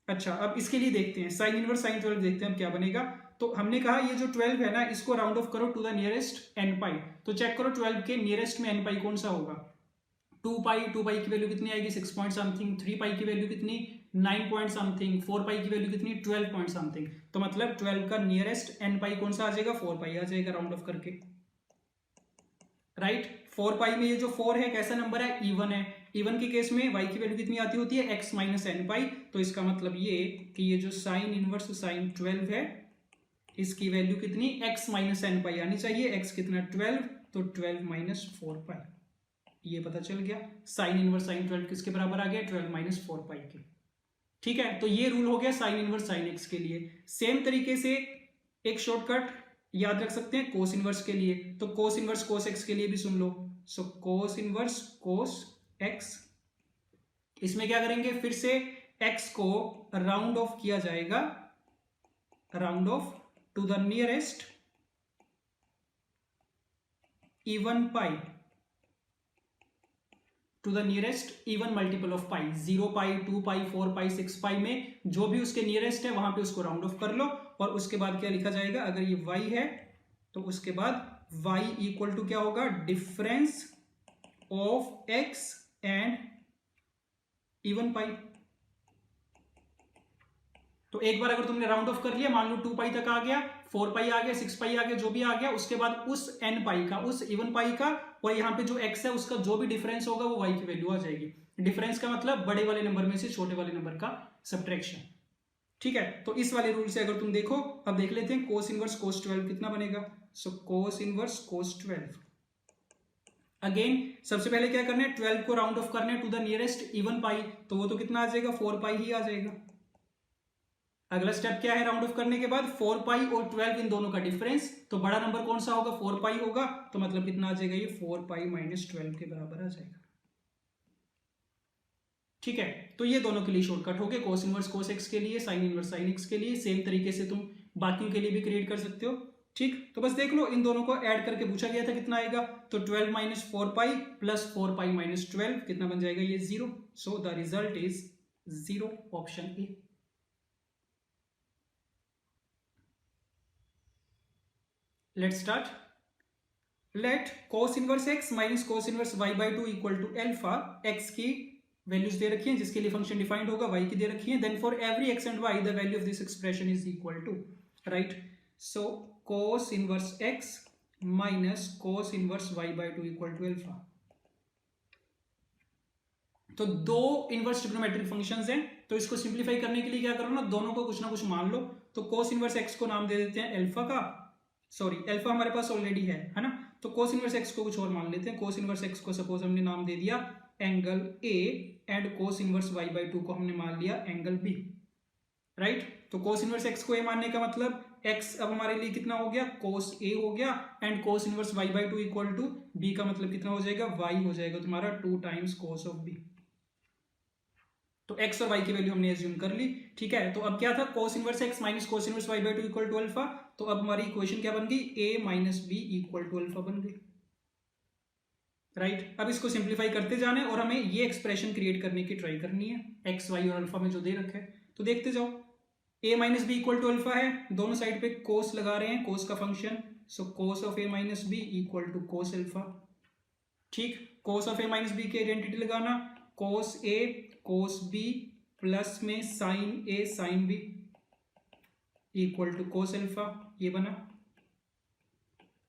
अच्छा, अब इसके लिए देखते हैं साइन इनवर्स साइन 12, देखते हैं अब क्या बनेगा। तो हमने कहा ये जो 12 है ना, इसको राउंड ऑफ करो टू द नियरेस्ट n पाई। तो चेक करो 12 के नियरेस्ट में n पाई कौन सा होगा, 2 पाई की वैल्यू कितनी आएगी, 6 पॉइंट समथिंग, 3 पाई की वैल्यू कितनी, 9 पॉइंट समथिंग, 4 पाई की वैल्यू कितनी, 12 पॉइंट समथिंग। तो मतलब 12 का नियरेस्ट n पाई कौन सा आ जाएगा, 4 पाई आ जाएगा राउंड ऑफ करके, राइट। 4 पाई में ये जो 4 है कैसा नंबर है, इवन है। इवन के केस में y की वैल्यू कितनी आती होती है, x माइनस n पाई। तो इसका मतलब ये कि ये जो साइन इनवर्स साइन 12 है, इसकी वैल्यू कितनी, x माइनस n पाई आनी चाहिए। x कितना, 12, तो 12 माइनस 4 पाई, ये पता चल गया। साइन इनवर्स साइन 12 किसके बराबर आ गया, 12 माइनस 4 पाई के, ठीक है। तो ये रूल हो गया साइन इनवर्स साइन एक्स के लिए। सेम तरीके से एक शॉर्टकट याद रख सकते हैं कोस इनवर्स के लिए। तो कोस इनवर्स कोस एक्स के लिए भी सुन लो। सो कोस इनवर्स कोस एक्स, इसमें क्या करेंगे, फिर से एक्स को राउंड ऑफ किया जाएगा, round off to the nearest even pi, to the nearest even multiple of pi. 0 pi, 2 pi, 4 pi, 6 pi में जो भी उसके नियरेस्ट है वहां पे उसको राउंड ऑफ कर लो। और उसके बाद क्या लिखा जाएगा, अगर ये y है तो उसके बाद y इक्वल टू क्या होगा, difference of x and even pi. तो एक बार अगर तुमने राउंड ऑफ कर लिया, मान लो 2 पाई तक आ गया, 4 पाई आ गया, 6 पाई आ गया, जो भी आ गया, उसके बाद उस n पाई का, उस इवन पाई का और यहाँ पे जो x है उसका जो भी डिफरेंस होगा वो y की वैल्यू आ जाएगी। डिफरेंस का मतलब बड़े वाले नंबर में से छोटे वाले नंबर का सब्ट्रैक्शन। ठीक है, तो इस वाले रूल से अगर तुम देखो, अब देख लेते हैं कोस इनवर्स कोस 12 कितना बनेगा। सो कोस इनवर्स कोस 12, अगेन सबसे पहले क्या करना है, 12 को राउंड ऑफ करना है to the nearest even pi, तो वो तो कितना आ जाएगा, 4 पाई ही आ जाएगा। अगला स्टेप क्या है, राउंड ऑफ करने के बाद 4 पाई और 12 इन दोनों का डिफरेंस, तो बड़ा नंबर कौन सा होगा, 4 पाई होगा, तो मतलब कितना आ जाएगा, ये 4 पाई माइनस 12 के बराबर आ जाएगा। ठीक है, तो ये दोनों के लिए शॉर्टकट हो गए, कोस इनवर्स कोस एक्स के लिए, साइन इनवर्स साइन एक्स के लिए। सेम तरीके से तुम बाकियों के लिए भी क्रिएट कर सकते हो। ठीक, तो बस देख लो, इन दोनों को ऐड करके पूछा गया था कितना आएगा, तो 12 minus 4 pi plus 4 pi minus 12 कितना बन जाएगा, ये 0। So the result is 0, option A. Let's start. Let cos inverse x minus cos inverse y by 2 equal to alpha, x की वैल्यूज दे रखी है जिसके लिए फंक्शन डिफाइंड होगा, y की दे रखी है, then for every x and y the value of this expression is equal to, right. So cos inverse x minus cos inverse y by 2 equal to alpha. तो दो इनवर्स ट्रिग्नोमेट्रिक फंक्शंस हैं, तो इसको simplify करने के लिए क्या करो ना, दोनों को कुछ ना कुछ मान लो। तो cos इनवर्स x को नाम दे देते हैं एल्फा का, सॉरी एल्फा हमारे पास ऑलरेडी है ना, तो cos इनवर्स x को कुछ और मान लेते हैं। cos इनवर्स x को सपोज हमने नाम दे दिया angle A and cos inverse y by 2 को हमने मान लिया एंगल B, राइट। तो cos इनवर्स x को A मानने का मतलब x अब हमारे लिए कितना हो गया, cos A हो गया, and cos inverse y by 2 equal to B का मतलब कितना हो जाएगा, y हो जाएगा तुम्हारा 2 टाइम्स cos ऑफ B। तो x और y की वैल्यू हमने एज्यूम कर ली। ठीक है, तो अब क्या था, cos inverse x minus cos inverse y by 2 equal to alpha, तो अब हमारी इक्वेशन क्या बन गई, a minus b equal to alpha बन गई, राइट। अब इसको सिंप्लीफाई करते जाना है और हमें ये एक्सप्रेशन क्रिएट करने की ट्राई करनी है, एक्स वाई और अल्फा में जो दे रखा है। तो देखते जाओ, a minus B equal to alpha है, दोनों साइड पे कोस लगा रहे हैं, कोस का function, so cos of a minus B equal to cos alpha. ठीक, cos of a minus B की आइडेंटिटी लगाना, cos a cos b plus में sine a sine b equal to cos alpha, ये बना।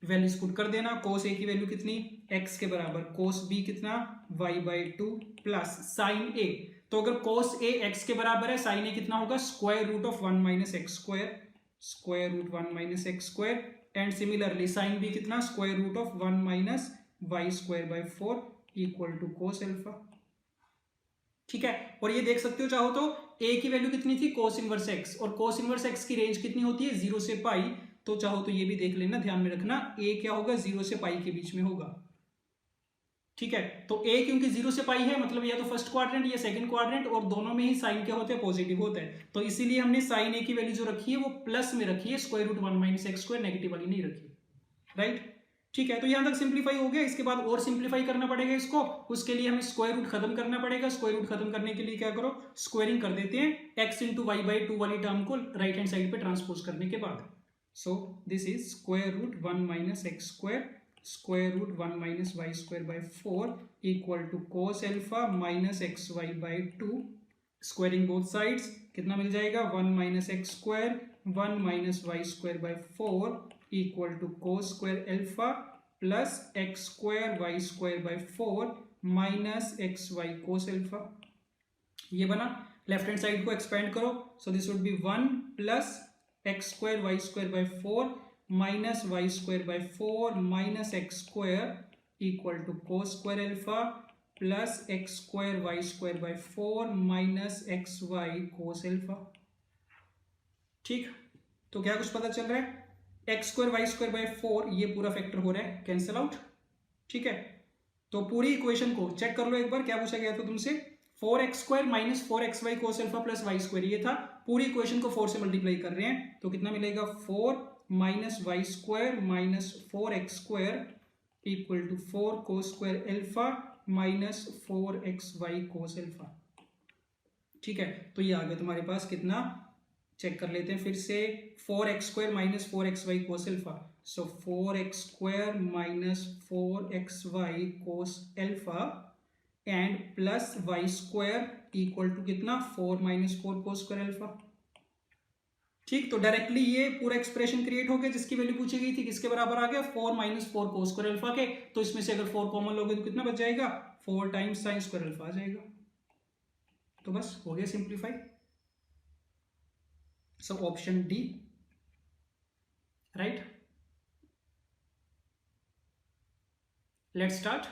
Values put कर देना, cos a की value कितनी, x के बराबर, कोस b कितना, y by 2 plus sine a, तो अगर कोस a x के बराबर है, साइन a कितना होगा, square root of 1 minus x square, square root 1 minus x square, and similarly sine b कितना, square root of 1 minus y square by 4 equal to cos alpha. ठीक है, और ये देख सकते हो चाहो तो a की वैल्यू कितनी थी, cos इनवर्स x, और cos इनवर्स x की रेंज कितनी होती है, 0 से पाई, तो चाहो तो ये भी देख लेना, ध्यान में रखना a क्या होगा, 0 से पाई के बीच में होगा। ठीक है, तो a क्योंकि 0 से पाई है, मतलब या तो फर्स्ट क्वाड्रेंट या सेकंड क्वाड्रेंट, और दोनों में ही साइन क्या होते हैं, पॉजिटिव होता है, तो इसीलिए हमने साइन a की वैल्यू जो रखी है वो प्लस में रखी है, square root 1 minus x square negative वाली नहीं रखी, राइट। ठीक है, तो यहां तक सिंप्लीफाई हो गया, इसके बाद और सिंप्लीफाई करना पड़ेगा इसको, उसके लिए हमें स्क्वायर रूट खत्म करना पड़ेगा। स्क्वायर रूट खत्म करने के लिए क्या करो, स्क्वायरिंग कर देते हैं x इंटू वाई बाई 2 वाली टर्म को राइट हैंड साइड पे ट्रांसपोज करने के बाद। So this is square root 1 minus x square, square root 1 minus y square by 4 equal to cos alpha minus x y by 2, squaring both sides कितना मिल जाएगा, 1 minus x square 1 minus y square by 4 equal to cos square alpha plus x square y square by 4 minus x y cos alpha, ये बना। Left hand side को expand करो, so this would be 1 plus x square y square by 4 minus y square by 4 minus x square equal to cos square alpha plus x square y square by 4 minus x y cos alpha. ठीक, तो क्या कुछ पता चल रहा है, x square y square by 4 ये पूरा फैक्टर हो रहा है, कैंसिल आउट। ठीक है, तो पूरी इक्वेशन को चेक कर लो एक बार, क्या पूछा गया था तुमसे, 4x square minus 4xy cos alpha plus y square, ये था। पूरी इक्वेशन को 4 से मल्टीप्लाई कर रहे हैं, तो कितना मिलेगा, 4 minus y square minus 4x square equal to 4 cos square alpha minus 4xy cos alpha. ठीक है, तो ये आ गया तुम्हारे पास कितना, चेक कर लेते हैं फिर से, 4x square minus 4xy cos alpha, so 4x square minus 4xy cos alpha and plus y square equal to कितना, 4 माइनस 4 कोस स्क्वायर एल्फा। ठीक, तो डायरेक्टली ये पूरा एक्सप्रेशन क्रिएट हो गया जिसकी वैल्यू पूछी गई थी, किसके बराबर आ गया 4 - 4 cos स्क्वायर अल्फा के। तो इसमें से अगर 4 कॉमन लोगे तो कितना बच जाएगा, 4 टाइम्स साइन स्क्वायर अल्फा आ जाएगा। तो बस हो गया simplify. So option D right. Let's start.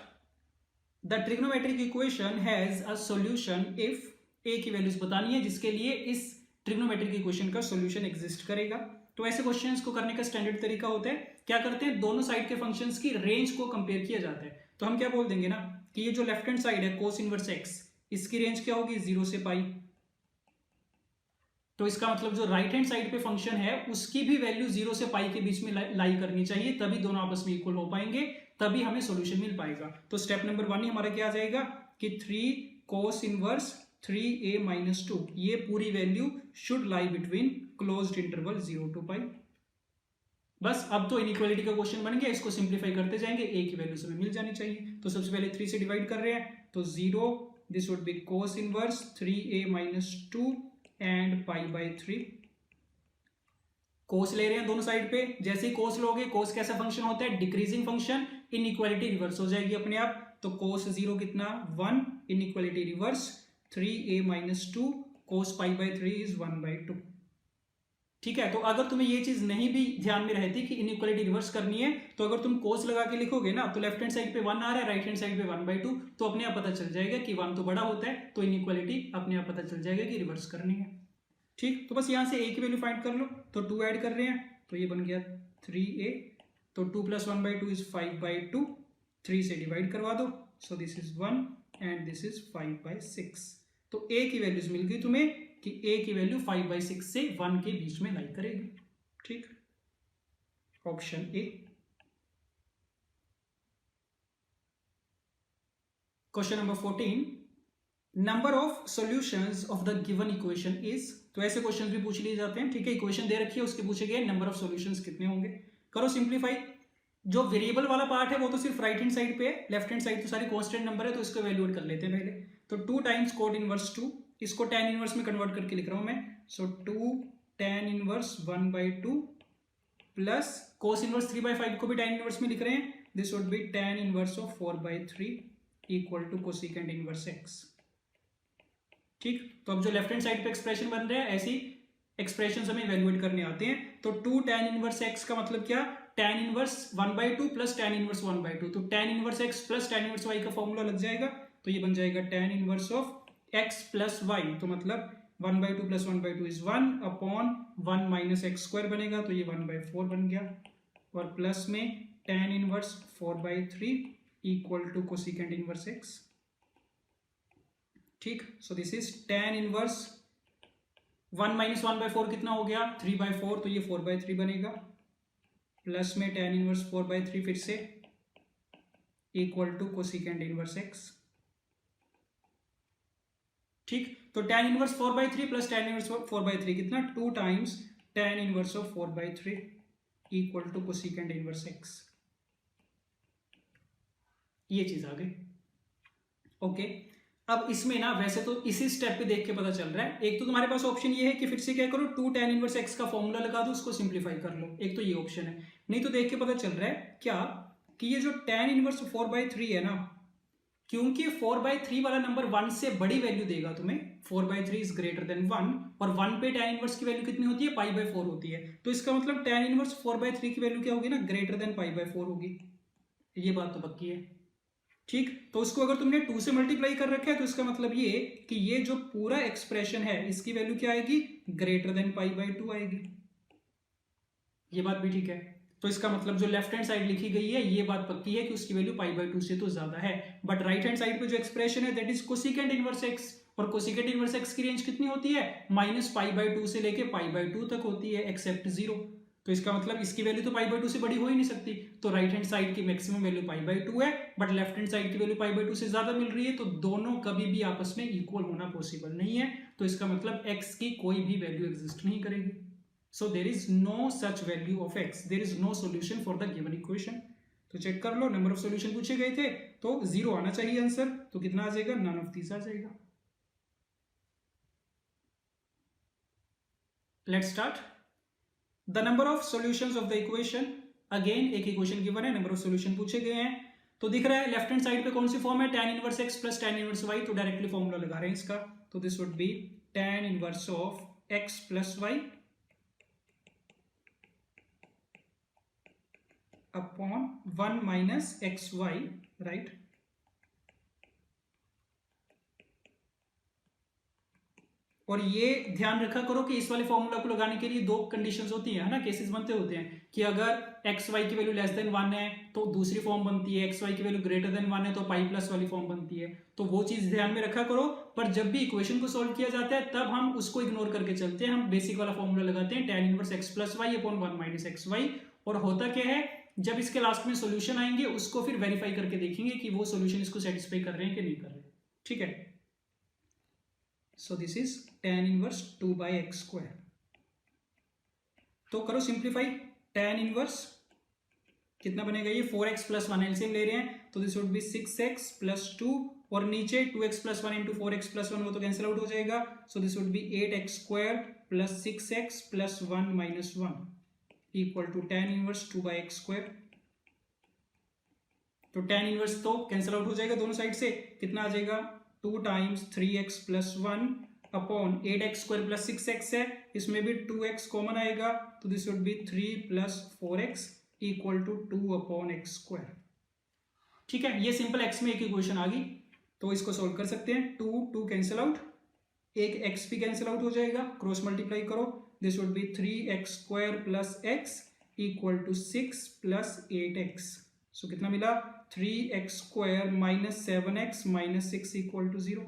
The trigonometric equation has a solution if a की वैल्यूज बतानी है जिसके लिए इस ट्रिग्नोमेट्रिक इक्वेशन का सॉल्यूशन एग्जिस्ट करेगा। तो ऐसे क्वेश्चंस को करने का स्टैंडर्ड तरीका होता है, क्या करते हैं, दोनों साइड के फंक्शंस की रेंज को कंपेयर किया जाता है। तो हम क्या बोल देंगे ना कि ये जो लेफ्ट हैंड साइड है कोस इनवर्स एक्स, इसकी रेंज क्या होगी 0 से पाई। तो इसका मतलब जो राइट हैंड साइड पे फंक्शन है उसकी भी वैल्यू 0 से पाई के बीच में लाई करनी चाहिए, तभी दोनों आपस में इक्वल हो पाएंगे, तभी हमें सॉल्यूशन मिल पाएगा। तो स्टेप नंबर 1 ही हमारा क्या आ जाएगा कि 3 cos इनवर्स 3a - 2, ये पूरी value should lie between closed interval 0 to पाई। बस अब तो इनइक्वालिटी का क्वेश्चन बन गया, इसको सिंप्लीफाई करते जाएंगे, a की वैल्यू हमें मिल जानी चाहिए। तो सबसे पहले 3 से डिवाइड कर रहे हैं, तो 0, this would B cos inverse 3a - 2 and pi by 3। कोस ले रहे हैं दोनों साइड पे, जैसे ही कोस लोगे, कोस कैसा फंक्शन होता है, डिक्रीजिंग फंक्शन, इनइक्वालिटी रिवर्स हो जाएगी अपने आप। तो कोस 0 कितना 1, inequality reverse 3a - 2 cos pi by 3 is 1/2। ठीक है, तो अगर तुम्हें ये चीज नहीं भी ध्यान में रहती कि इनइक्वालिटी रिवर्स करनी है, तो अगर तुम कोस लगा के लिखोगे ना, तो लेफ्ट हैंड साइड पे 1 आ रहा है, राइट हैंड साइड पे 1/2, तो अपने आप पता चल जाएगा कि 1 तो बड़ा होता है, तो इनइक्वालिटी अपने आप पता चल जाएगा कि रिवर्स करनी है। ठीक, तो बस यहां से a की वैल्यू फाइंड कर लो। तो 2 ऐड कर रहे हैं, तो ये बन गया 3a, तो 2 + 1/2 इज 5/2, 3 से डिवाइड करवा दो, सो this is 1 and this is 5/6। तो a की वैल्यूज मिल गई तुम्हें कि a की वैल्यू 5/6 से 1 के बीच में लाई करेगी। ठीक, option A. Question number 14, number of solutions of the given equation is. तो ऐसे क्वेश्चंस भी पूछ लिए जाते हैं। ठीक है, इक्वेशन दे रखी है, उसके पूछे गए नंबर ऑफ सॉल्यूशंस कितने होंगे। करो सिंप्लीफाई। जो वेरिएबल वाला पार्ट है वो तो सिर्फ राइट हैंड साइड पे है, लेफ्ट हैंड साइड तो सारी कांस्टेंट नंबर है, तो इसको वैल्यूएट कर लेते हैं पहले। तो 2 टाइम्स कोड इनवर्स 2, इसको tan इनवर्स में कन्वर्ट करके लिख रहा हूं मैं। So 2 tan inverse 1/2 plus cos inverse 3/5 को भी tan इनवर्स में लिख रहे हैं, this would be tan inverse of 4/3 equal to cosecant inverse x। ठीक, तो अब जो लेफ्ट हैंड साइड पे एक्सप्रेशन बन रहे हैं, ऐसी एक्सप्रेशन हमें इवैल्यूएट करने आते हैं। तो 2 tan इनवर्स x का मतलब क्या, tan inverse 1/2 plus tan inverse 1/2, तो tan inverse x plus tan inverse y का फॉर्मूला लग जाएगा, तो ये बन जाएगा tan inverse of x plus y, तो मतलब 1/2 plus 1/2 is 1 upon 1 minus x square बनेगा, तो ये 1/4 बन गया, और प्लस में tan inverse 4/3 equal to cosecant inverse x। ठीक, so this is tan inverse 1 - 1/4 कितना हो गया 3/4, तो ये 4/3 बनेगा, प्लस में tan इनवर्स 4/3 फिर से equal to cosecant inverse x। ठीक, तो tan inverse 4/3 plus tan inverse 4/3 कितना 2 times tan inverse of 4/3 equal to cosecant inverse x। ये चीज आ गई। ओके, अब इसमें ना वैसे तो इसी स्टेप पे देख के पता चल रहा है, एक तो तुम्हारे पास ऑप्शन ये है कि फिर से क्या करो 2 tan इनवर्स x का फॉर्मूला लगा दो, उसको सिंप्लीफाई कर लो, एक तो ये ऑप्शन है। नहीं तो देख के पता चल रहा है क्या कि ये जो tan इनवर्स 4/3 है ना, क्योंकि 4/3 वाला नंबर 1 से बड़ी वैल्यू देगा तुम्हें, 4/3 इज ग्रेटर देन 1, और 1 पे tan इनवर्स की वैल्यू कितनी होती है π/4 होती है, तो इसका मतलब tan इनवर्स 4/3 की वैल्यू क्या होगी ना ग्रेटर देन π/4 होगी, ये बात तो पक्की है। ठीक, तो उसको अगर तुमने 2 से मल्टीप्लाई कर रखा है, तो इसका मतलब ये कि ये जो पूरा एक्सप्रेशन है इसकी वैल्यू क्या आएगी ग्रेटर देन π/2 आएगी, ये बात भी ठीक है। तो इसका मतलब जो लेफ्ट हैंड साइड लिखी गई है ये बात पक्की है कि उसकी वैल्यू π/2 से तो ज्यादा है, बट राइट हैंड साइड पे जो एक्सप्रेशन है that is cosecant inverse x, और कोसेकेंट इनवर्स x की रेंज कितनी होती है -π/2 से लेके π/2 तक होती है एक्सेप्ट 0, तो इसका मतलब इसकी वैल्यू तो π/2 से बड़ी हो ही नहीं सकती, तो राइट हैंड साइड की मैक्सिमम वैल्यू π/2 है, बट लेफ्ट हैंड साइड की वैल्यू π/2 से ज्यादा मिल रही है, तो दोनों कभी भी आपस में इक्वल होना पॉसिबल नहीं है, तो इसका मतलब x की कोई भी वैल्यू एग्जिस्ट नहीं करेगी। So there is no such value of x. There is no solution for the given equation. तो चेक कर लो, नंबर ऑफ सॉल्यूशन पूछे गए थे तो 0 आना चाहिए आंसर, तो कितना आ जाएगा नन ऑफ दीस आ जाएगा। Let's start. The number of solutions of the equation, again एक इक्वेशन गिवन है, नंबर ऑफ सॉल्यूशन पूछे गए हैं, तो दिख रहा है लेफ्ट हैंड साइड पे कौन सी फॉर्म है, tan inverse x plus tan inverse y, तो डायरेक्टली फॉर्मूला लगा रहे हैं इसका, तो this would be tan inverse of x plus y upon 1 minus xy, right. और ये ध्यान रखा करो कि इस वाले फॉर्मूला को लगाने के लिए दो कंडीशंस होती है ना, केसेस बनते होते हैं कि अगर एक्स वाई की वैल्यू लेस देन 1 है तो दूसरी फॉर्म बनती है, एक्स वाई की वैल्यू ग्रेटर देन 1 है तो पाई प्लस वाली फॉर्म बनती है, तो वो चीज ध्यान में रखा करो। पर जब भी इक्वेशन को सोल्व किया जाता है तब हम उसको इग्नोर करके चलते हैं, हम बेसिक वाला फॉर्मूला लगाते हैं tan inverse x plus y upon 1 minus x y. और होता क्या है, जब इसके लास्ट में सोल्यूशन आएंगे उसको फिर वेरीफाई करके देखेंगे कि वो सोल्यूशन इसको सेटिस्फाई कर रहे हैं कि नहीं कर रहे, ठीक है। So this is tan inverse 2 by x square। तो करो सिंप्लीफाई, tan इनवर्स कितना बनेगा, ये 4x प्लस 1 एलसीएम ले रहे हैं तो this would B 6x plus 2 और नीचे 2x plus 1 into 4x plus 1 वो तो कैंसिल आउट हो जाएगा, so this would be 8x square plus 6x plus 1 minus 1 equal to tan inverse 2 by x square. तो tan इनवर्स तो cancel out हो जाएगा दोनों साइड से, कितना आ जाएगा 2 times 3x plus 1 upon 8x square plus 6x है, इसमें भी 2x कॉमन आएगा तो this would be 3 plus 4x equal to 2 upon x square, ठीक है। ये सिंपल x में एक इक्वेशन आ गई, तो इसको सोल्व कर सकते हैं। 2 कैंसिल आउट, एक x भी कैंसिल आउट हो जाएगा, क्रॉस मल्टीप्लाई करो, this would be 3x square plus x equal to 6 plus 8x, so कितना मिला 3x square minus 7x minus 6 equal to 0,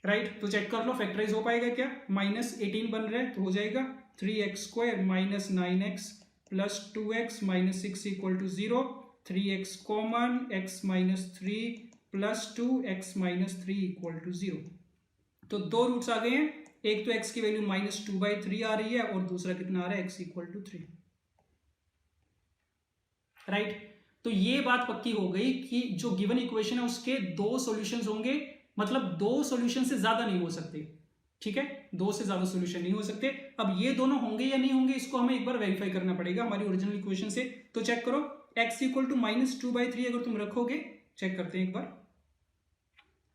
right. तो चेक कर लो फैक्टराइज हो पाएगा क्या, माइनस 18 बन रहा है तो हो जाएगा 3x square minus 9x plus 2x minus 6 equal to 0, 3x common, x minus 3 plus 2x minus 3 equal to 0। तो दो रूट्स आ गए हैं, एक तो x की वैल्यू माइनस 2/3 आ रही है और दूसरा कितना आ रहा है x इक्वल टू 3, राइट। तो ये बात पक्की हो गई कि जो गिवन इक्वेशन है उसके दो सॉल्यूशंस होंगे, मतलब दो सॉल्यूशन से ज्यादा नहीं हो सकते, ठीक है, दो से ज्यादा सॉल्यूशन नहीं हो सकते। अब ये दोनों होंगे या नहीं होंगे इसको हमें एक बार वेरीफाई करना पड़ेगा हमारी ओरिजिनल इक्वेशन से। तो चेक करो x इक्वल टू माइनस 2/3 अगर तुम रखोगे, चेक करते हैं एक बार,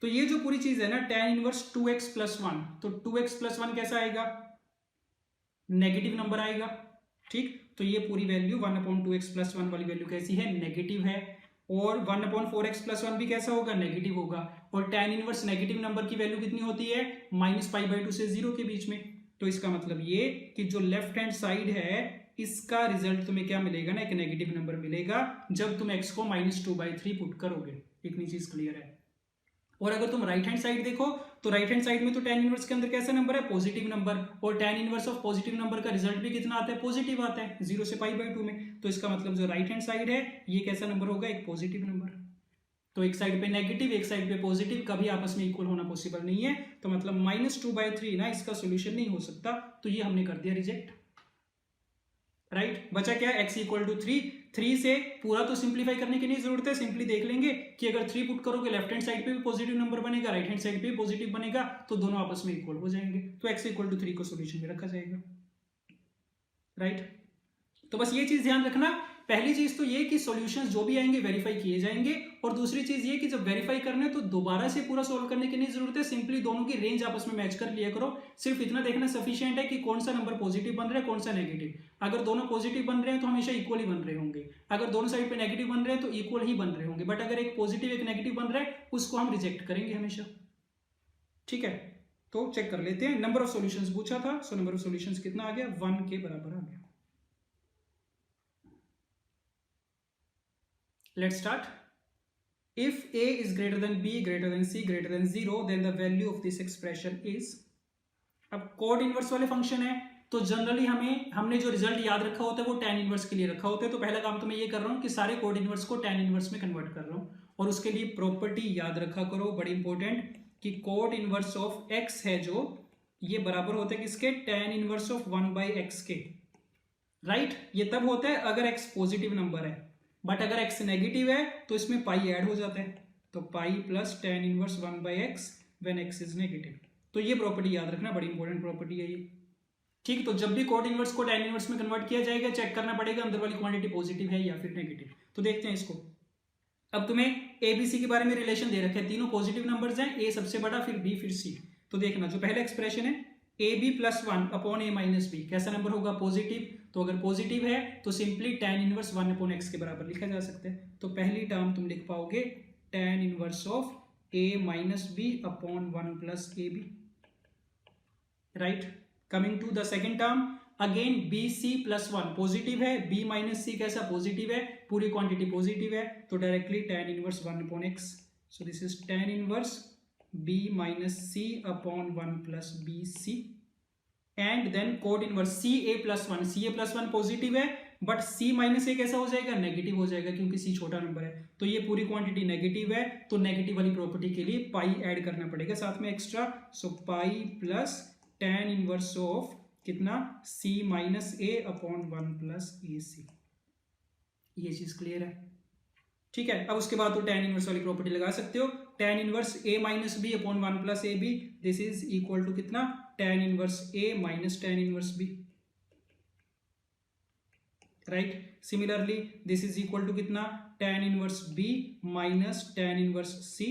तो ये जो पूरी चीज है ना tan इनवर्स 2x प्लस 1, तो 2x प्लस 1 कैसा आएगा, नेगेटिव नंबर आएगा, ठीक। तो ये पूरी वैल्यू 1/2x प्लस 1 वाली वैल्यू कैसी है, नेगेटिव है, और 1/4x प्लस 1 भी कैसा होगा, नेगेटिव होगा। और tan इनवर्स नेगेटिव नंबर की वैल्यू कितनी होती है, -π/2 से 0 के बीच में। तो इसका मतलब ये कि जो लेफ्ट हैंड साइड है इसका रिजल्ट तुम्हें क्या मिलेगा ना, एक नेगेटिव नंबर मिलेगा जब तुम x को -2/3 पुट करोगे, इतनी चीज क्लियर है। और अगर तुम राइट हैंड साइड देखो तो राइट हैंड साइड में तो tan इनवर्स के अंदर कैसा नंबर है, पॉजिटिव नंबर, और tan inverse of positive number का रिजल्ट भी कितना आता है, पॉजिटिव आता है, 0 से π/2 में। तो इसका मतलब जो राइट हैंड साइड है ये कैसा नंबर होगा, एक पॉजिटिव नंबर। तो एक साइड पे नेगेटिव एक साइड पे पॉजिटिव, कभी आपस में इक्वल होना पॉसिबल नहीं है, तो मतलब -2/3 ना इसका सोल्यूशन नहीं हो सकता, तो ये हमने कर दिया रिजेक्ट, राइट। बचा क्या, x इक्वल टू 3 से पूरा तो सिंप्लीफाई करने की नहीं जरूरत है, सिंपली देख लेंगे कि अगर 3 पुट करोगे लेफ्ट हैंड साइड पे भी पॉजिटिव नंबर बनेगा, राइट हैंड साइड पे भी पॉजिटिव बनेगा, तो दोनों आपस में इक्वल हो जाएंगे, तो x इक्वल टू 3 को सोल्यूशन में रखा जाएगा, राइट। तो बस ये चीज ध्यान रखना, पहली चीज तो ये कि सॉल्यूशंस जो भी आएंगे वेरीफाई किए जाएंगे, और दूसरी चीज ये कि जब वेरीफाई करने तो दोबारा से पूरा सॉल्व करने की नहीं जरूरत है, सिंपली दोनों की रेंज आपस में मैच कर लिया करो। सिर्फ इतना देखना सफिशिएंट है कि कौन सा नंबर पॉजिटिव बन रहा है, कौन सा नेगेटिव। अगर दोनों पॉजिटिव बन रहे हैं तो हमेशा इक्वल ही बन रहे होंगे, अगर दोनों साइड पे नेगेटिव बन रहे हैं तो इक्वल ही बन रहे होंगे, बट अगर एक पॉजिटिव एक नेगेटिव बन रहा है उसको हम रिजेक्ट करेंगे हमेशा, ठीक है। तो चेक कर लेते हैं, नंबर ऑफ सॉल्यूशंस पूछा था, सो नंबर ऑफ सॉल्यूशंस कितना आ गया, 1 के बराबर आ गया। Let's start. If a is greater than b greater than c greater than 0, then the value of this expression is। अब कोड इनवर्स वाले फंक्शन है तो जनरली हमने जो रिजल्ट याद रखा होता है वो tan इनवर्स के लिए रखा होता है। तो पहला काम तो मैं ये कर रहा हूँ कि सारे कोड इनवर्स को tan इनवर्स में कन्वर्ट कर रहा हूँ, और उसके लिए प्रॉपर्टी याद रखा करो बड़ी इंपॉर्टेंट, कि कोड इनवर्स ऑफ x है जो ये बराबर होता है किसके, tan इनवर्स ऑफ 1/x के, राइट। ये तब होता है अगर x पॉजिटिव नंबर है, बट अगर x नेगेटिव है तो इसमें पाई ऐड हो जाता है, तो pi plus tan inverse 1/x when x is negative. तो ये प्रॉपर्टी याद रखना, बड़ी इंपॉर्टेंट प्रॉपर्टी है ये। ठीक, तो जब भी कोड इनवर्स को tan इनवर्स में कन्वर्ट किया जाएगा चेक करना पड़ेगा अंदर वाली क्वांटिटी पॉजिटिव है या फिर नेगेटिव। तो देखते हैं इसको। अब तुम्हें ए बी सी के बारे में रिलेशन दे रखे हैं, तीनों पॉजिटिव नंबर्स हैं, ए सबसे बड़ा फिर बी फिर सी। तो देखना जो पहला एक्सप्रेशन है a b plus one upon a minus b, कैसा नंबर होगा? पॉजिटिव। तो अगर पॉजिटिव है तो simply tan inverse one upon x के बराबर लिखा जा सकता है। तो पहली टर्म तुम लिख पाओगे tan inverse of a minus b upon one plus a b, right. Coming to the second term, again b c plus one positive है, बी माइनस सी कैसा? पॉजिटिव है, पूरी क्वांटिटी पॉजिटिव है, तो directly tan inverse one upon x. So this is tan inverse b minus c upon one plus b c, and then cot inverse c a plus one. C a plus one positive है but C minus ए कैसा हो जाएगा? Negative हो जाएगा, क्योंकि सी छोटा number है। तो ये पूरी क्वांटिटी नेगेटिव है, तो नेगेटिव वाली प्रॉपर्टी के लिए पाई ऐड करना पड़ेगा साथ में extra. So pi plus tan inverse of कितना? c माइनस ए अपॉन वन प्लस ए सी। ये चीज क्लियर है, ठीक है। अब उसके बाद तो tan इनवर्स वाली प्रॉपर्टी लगा सकते हो, tan inverse a minus b upon one plus a b, this is equal to कितना? tan inverse a minus tan inverse b, right. Similarly this is equal to कितना? tan inverse b minus tan inverse c,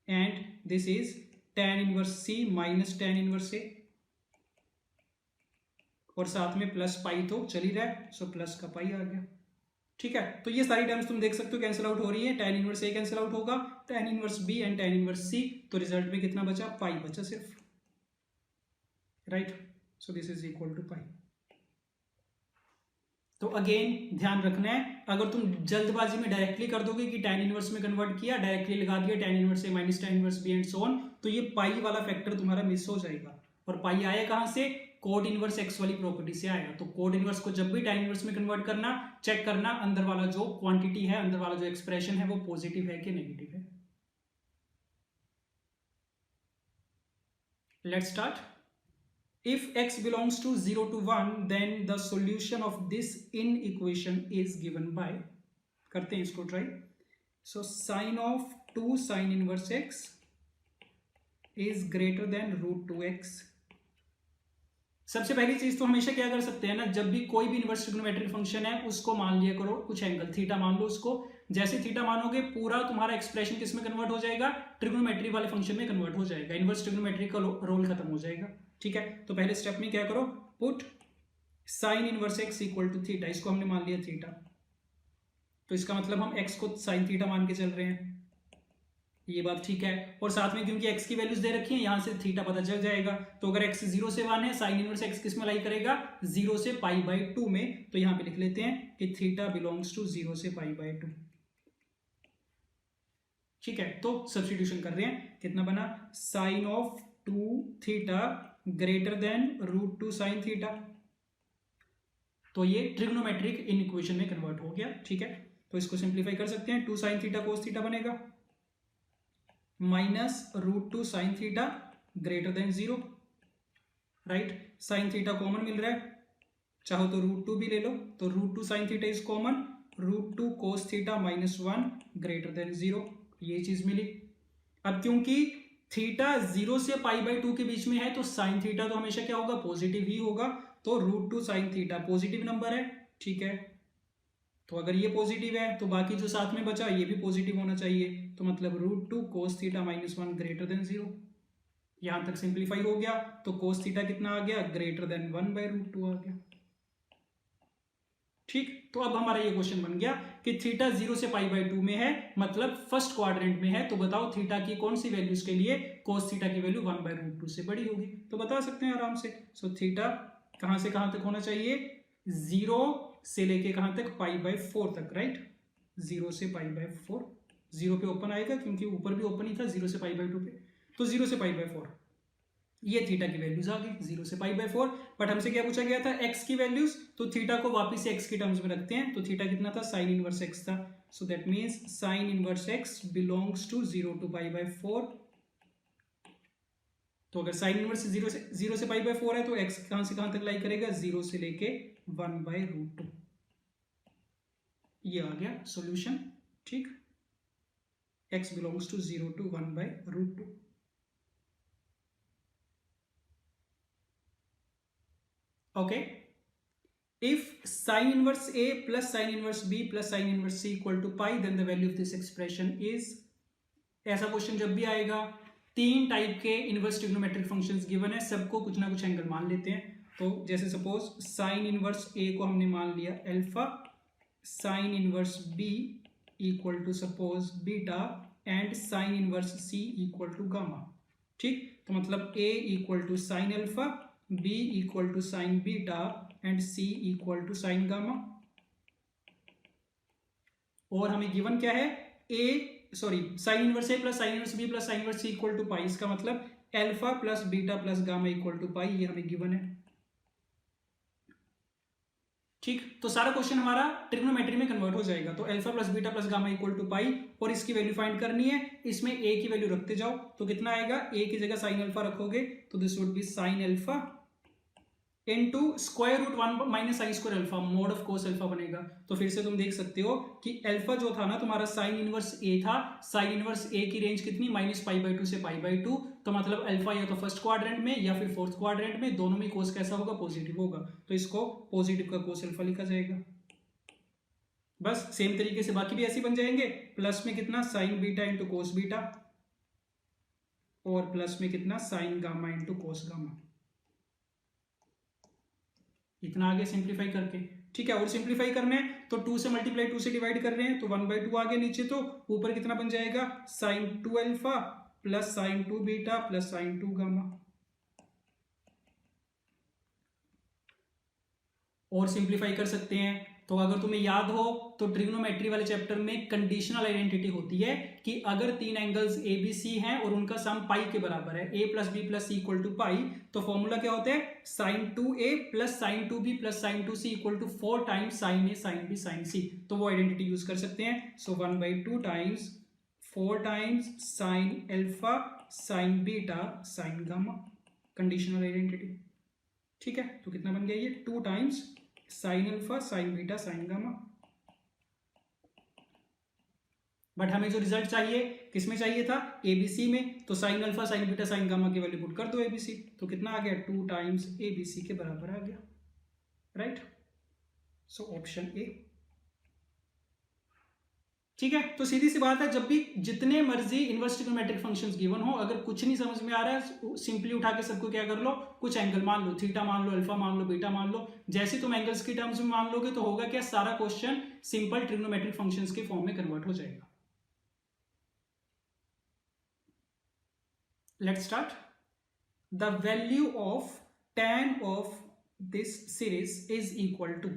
and this is tan inverse c minus tan inverse a, और साथ में plus pi तो चल ही रहा है, so plus का पाई आ गया, ठीक है। तो ये सारी टर्म्स तुम देख सकते हो कैंसिल आउट हो रही है, tan inverse a cancel out होगा, tan inverse b and tan inverse c, तो रिजल्ट में कितना बचा? पाई बचा सिर्फ, right. So this is equal to pi. तो अगेन ध्यान रखना है, अगर तुम जल्दबाजी में डायरेक्टली कर दोगे कि tan इनवर्स में कन्वर्ट किया, डायरेक्टली लगा दिया tan inverse a minus tan inverse b and so on, तो ये पाई वाला फैक्टर तुम्हारा मिस हो जाएगा। और पाई आया कहां से? कोड इनवर्स एक्स वाली प्रॉपर्टी से आएगा। तो कोड इनवर्स को जब भी tan इनवर्स में कन्वर्ट करना, चेक करना अंदर वाला जो क्वांटिटी है, अंदर वाला जो एक्सप्रेशन है वो पॉजिटिव है कि नेगेटिव है। Let's start. If x belongs to 0 to 1, then the solution of this inequation is given by, करते हैं इसको try. So sin of 2 sin inverse x is greater than root 2x। सबसे पहली चीज तो हमेशा क्या कर सकते हैं ना, जब भी कोई भी इनवर्स ट्रिग्नोमेट्रिक फंक्शन है उसको मान लिया करो कुछ एंगल थीटा मान लो उसको। जैसे थीटा मानोगे पूरा तुम्हारा एक्सप्रेशन किस में कन्वर्ट हो जाएगा? ट्रिग्नोमेट्री वाले फंक्शन में कन्वर्ट हो जाएगा, इनवर्स ट्रिग्नोमेट्री का रोल खत्म हो जाएगा, ठीक है। तो पहले स्टेप में क्या करो, put sine inverse x equal to theta, इसको हमने मान लिया थीटा, तो इसका मतलब हम एक्स को साइन थीटा मान के चल रहे हैं, ये बात ठीक है। और साथ में क्योंकि x की वैल्यूज दे रखी है यहां से थीटा पता चल जाएगा, तो अगर x 0 से 1 है, साइन इनवर्स x किस में लाई करेगा? 0 से पाई बाई 2 में। तो यहां पे लिख लेते हैं कि थीटा बिलोंग्स टू 0 से पाई बाई 2, ठीक है। तो सब्स्टिट्यूशन कर रहे हैं, कितना बना? Sine of 2 theta greater than root 2 sine theta, तो ये ट्रिग्नोमेट्रिक इनइक्वेशन में कन्वर्ट हो गया, ठीक है। तो इसको सिंप्लीफाई कर सकते हैं, 2 साइन थीटा कोस थीटा बनेगा minus root 2 sine theta greater than 0, right. Sine theta common मिल रहा है, चाहो तो रूट 2 भी ले लो, तो root 2 sine theta is common, root 2 cos theta minus 1 greater than 0, ये चीज मिली। अब क्योंकि थीटा 0 से पाई बाई 2 के बीच में है तो साइन थीटा तो हमेशा क्या होगा? पॉजिटिव ही होगा, तो root 2 sine theta positive number है, ठीक है। तो अगर ये पॉजिटिव है तो बाकी जो साथ में बचा ये भी पॉजिटिव होना चाहिए, तो मतलब root 2 cos theta minus 1 greater than 0, यहां तक सिंप्लीफाई हो गया। तो कोस थीटा कितना आ गया? ग्रेटर देन 1 बाय रूट 2 आ गया, ठीक। तो अब हमारा ये क्वेश्चन बन गया कि थीटा 0 से पाई बाई 2 में है, मतलब फर्स्ट क्वाड्रेंट में है, तो बताओ थीटा की कौन सी वैल्यूज के लिए कोस थीटा की वैल्यू 1 बाय रूट 2 से बड़ी होगी? तो बता सकते हैं आराम से। सो थीटा कहां से कहां तक होना चाहिए? 0 से लेके कहां तक? पाई बाई 4 तक, राइट। 0 से पाई बाई 4, 0 पे ओपन आएगा क्योंकि ऊपर भी ओपन ही था 0 से पाई बाई 2 पे, तो 0 से पाई बाई 4, ये थीटा की वैल्यूज आ गई 0 से पाई बाई 4। बट हमसे क्या पूछा गया था? x की वैल्यूज, तो थीटा को वापस से x की टर्म्स में रखते हैं, तो थीटा कितना था? साइन इनवर्स x था, so that means sine inverse x belongs to 0 to pi by 4। तो अगर साइन इनवर्स 0 से पाई बाई 4 है तो x कहां से कहां तक लाई करेगा? 0 से लेके 1 बाई रूट 2, ये आ गया सॉल्यूशन, ठीक। x belongs to 0 to 1 by root 2। Okay, if sine inverse A plus sine inverse B plus sine inverse C equal to pi then the value of this expression is. ऐसा question जब भी आएगा, तीन type के inverse trigonometric functions given है, सबको कुछ ना कुछ एंगल मान लेते हैं। तो जैसे सपोज साइन इनवर्स ए को हमने मान लिया alpha, sine inverse B equal to suppose beta and sine inverse C equal to gamma. ठीक, तो मतलब A equal to sine alpha, B equal to sine beta and C equal to sine gamma. और हमें given क्या है, sine inverse A plus sine inverse B plus sine inverse C equal to pi. इसका मतलब alpha plus beta plus gamma equal to pi, ये हमें given है। ठीक, तो सारा क्वेश्चन हमारा ट्रिग्नोमेट्री में कन्वर्ट हो जाएगा। तो alpha plus beta plus gamma equal to pi, और इसकी वैल्यू फाइंड करनी है। इसमें ए की वैल्यू रखते जाओ, तो कितना आएगा, ए की जगह साइन अल्फा रखोगे तो this would be sine alpha into square root 1 minus sine square alpha, mod of cos alpha बनेगा। तो फिर से तुम देख सकते हो कि अल्फा जो था ना तुम्हारा साइन इनवर्स ए था, साइन इनवर्स ए की रेंज कितनी, -π/2 से π/2। तो मतलब अल्फा या तो फर्स्ट क्वाड्रेंट में या फिर फोर्थ क्वाड्रेंट में, दोनों में कोस कैसा होगा, पॉजिटिव होगा। तो इसको पॉजिटिव का कोस अल्फा लिखा जाएगा। बस सेम तरीके से बाकी भी ऐसे बन जाएंगे। प्लस में कितना, sign beta into cos beta, और प्लस में कितना, sign gamma into cos gamma. इतना आगे सिंप्लीफाई करके, ठीक है। और सिंप्लीफाई करना है तो 2 से मल्टीप्लाई 2 से डिवाइड कर रहे हैं, तो 1/2 आ गया नीचे। तो ऊपर कितना बन जाएगा, sine 2 alpha plus sine 2 beta plus sine 2 gamma. और सिंप्लीफाई कर सकते हैं। तो अगर तुम्हें याद हो तो ट्रिग्नोमेट्री वाले चैप्टर में कंडीशनल आइडेंटिटी होती है कि अगर तीन एंगल्स ए बी सी हैं और उनका सम पाई के बराबर है, A plus B plus C equal to pi, तो फॉर्मूला क्या होता है, sine 2a plus sine 2b plus sine 2c equal to 4 times sine A sine B sine C. तो वो आइडेंटिटी यूज कर सकते हैं। So 1/2 times 4 times sine alpha sine beta sine gamma, conditional identity. ठीक है, तो कितना बन गया ये, 2 times sine alpha sine beta sine gamma. But हमें जो रिजल्ट चाहिए किसमें चाहिए था, एबीसी में। तो sign alpha sine beta sine gamma की वैल्यू पुट कर दो एबीसी, तो कितना आ गया, 2 टाइम्स एबीसी के बराबर आ गया। Right, so option A. ठीक है, तो सीधी सी बात है, जब भी जितने मर्जी इनवर्स ट्रिग्नोमेट्रिक फंक्शंस गिवन हो, अगर कुछ नहीं समझ में आ रहा है, सिंपली उठा के सबको क्या कर लो, कुछ एंगल मान लो, थीटा मान लो, अल्फा मान लो, बीटा मान लो। जैसे तुम एंगल्स की टर्म्स में मान लोगे तो होगा क्या, सारा क्वेश्चन सिंपल ट्रिग्नोमेट्रिक फंक्शंस के फॉर्म में कन्वर्ट हो जाएगा। Let's start. The value of tan of this series is equal to,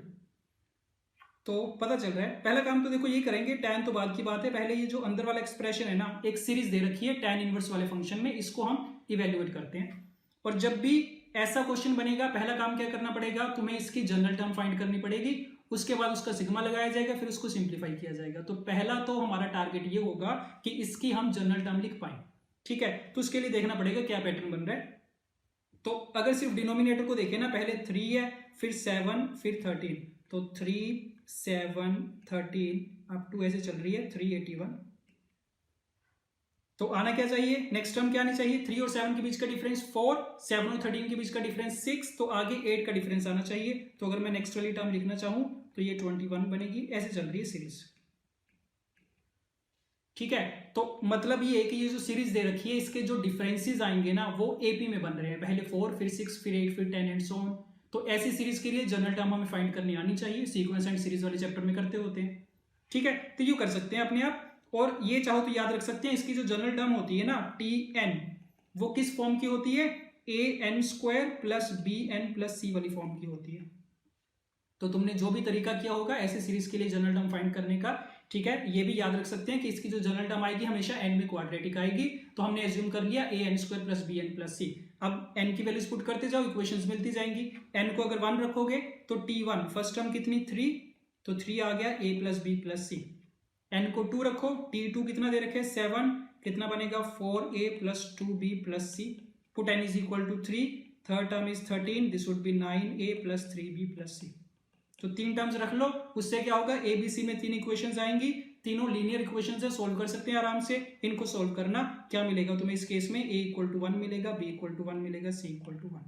तो पता चल रहा है। पहला काम तो देखो ये करेंगे, tan तो बाद की बात है, पहले ये जो अंदर वाला एक्सप्रेशन है ना, एक सीरीज दे रखी है tan इनवर्स वाले फंक्शन में, इसको हम इवेल्युएट करते हैं। और जब भी ऐसा क्वेश्चन बनेगा, पहला काम क्या करना पड़ेगा, तुम्हें इसकी जनरल टर्म फाइंड करनी पड़ेगी, उसके बाद उसका सिग्मा लगाया जाएगा, फिर उसको सिंप्लीफाई किया जाएगा। तो पहला तो हमारा टारगेट ये होगा कि इसकी हम जनरल टर्म लिख पाए। ठीक है, तो उसके लिए देखना पड़ेगा क्या पैटर्न बन रहा है। तो अगर सिर्फ डिनोमिनेटर को देखें ना, पहले 3 है, फिर 7, फिर 13, तो 3 7 13 अप टू ऐसे चल रही है 381। तो आना क्या चाहिए, नेक्स्ट टर्म क्या आनी चाहिए, 3 और 7 के बीच का डिफरेंस 4, 7 और 13 के बीच का डिफरेंस 6, तो आगे 8 का डिफरेंस आना चाहिए। तो अगर मैं नेक्स्ट वाली टर्म लिखना चाहूं तो ये 21 बनेगी। ऐसे चल रही है सीरीज। ठीक है, तो मतलब ये है कि ये जो सीरीज दे रखी है, इसके जो डिफरेंसेस आएंगे ना, वो एपी में बन रहे हैं, पहले 4 फिर 6 फिर 8 फिर 10 एंड सो ऑन। तो ऐसी सीरीज के लिए जनरल टर्म हमें फाइंड करनी आनी चाहिए, सीक्वेंस एंड सीरीज वाले चैप्टर में करते होते हैं। ठीक है, तो यू कर सकते हैं अपने आप। और ये चाहो तो याद रख सकते हैं, इसकी जो जनरल टर्म होती है ना tn, वो किस फॉर्म की होती है, an² plus bn plus c वाली फॉर्म की होती है। तो तुमने जो भी तरीका किया होगा ऐसे सीरीज के लिए जनरल टर्म फाइंड करने का, ठीक है, ये भी याद रख सकते हैं कि इसकी जो जनरल टर्म आएगी हमेशा n में क्वाड्रेटिक आएगी। तो हमने एज्यूम कर लिया an² plus bn plus c। अब n की वैल्यूज पुट करते जाओ, इक्वेशंस मिलती जाएंगी। n को अगर 1 रखोगे तो t1 फर्स्ट टर्म कितनी 3, तो 3 आ गया a plus b plus c। n को 2 रखो, t2 कितना दे रखे 7, कितना बनेगा 4a plus 2b plus c। Put n is equal to 3, third term is 13, this would be 9a plus 3b plus c। तो 3 टर्म्स रख लो, उससे क्या होगा, एबीसी में 3 इक्वेशंस आएंगी, तीनों लीनियर इक्वेशंस है, सोल्व कर सकते हैं आराम से। इनको सोल्व करना, क्या मिलेगा तुम्हें इस केस में, a = 1 मिलेगा, b = 1 मिलेगा, c = 1।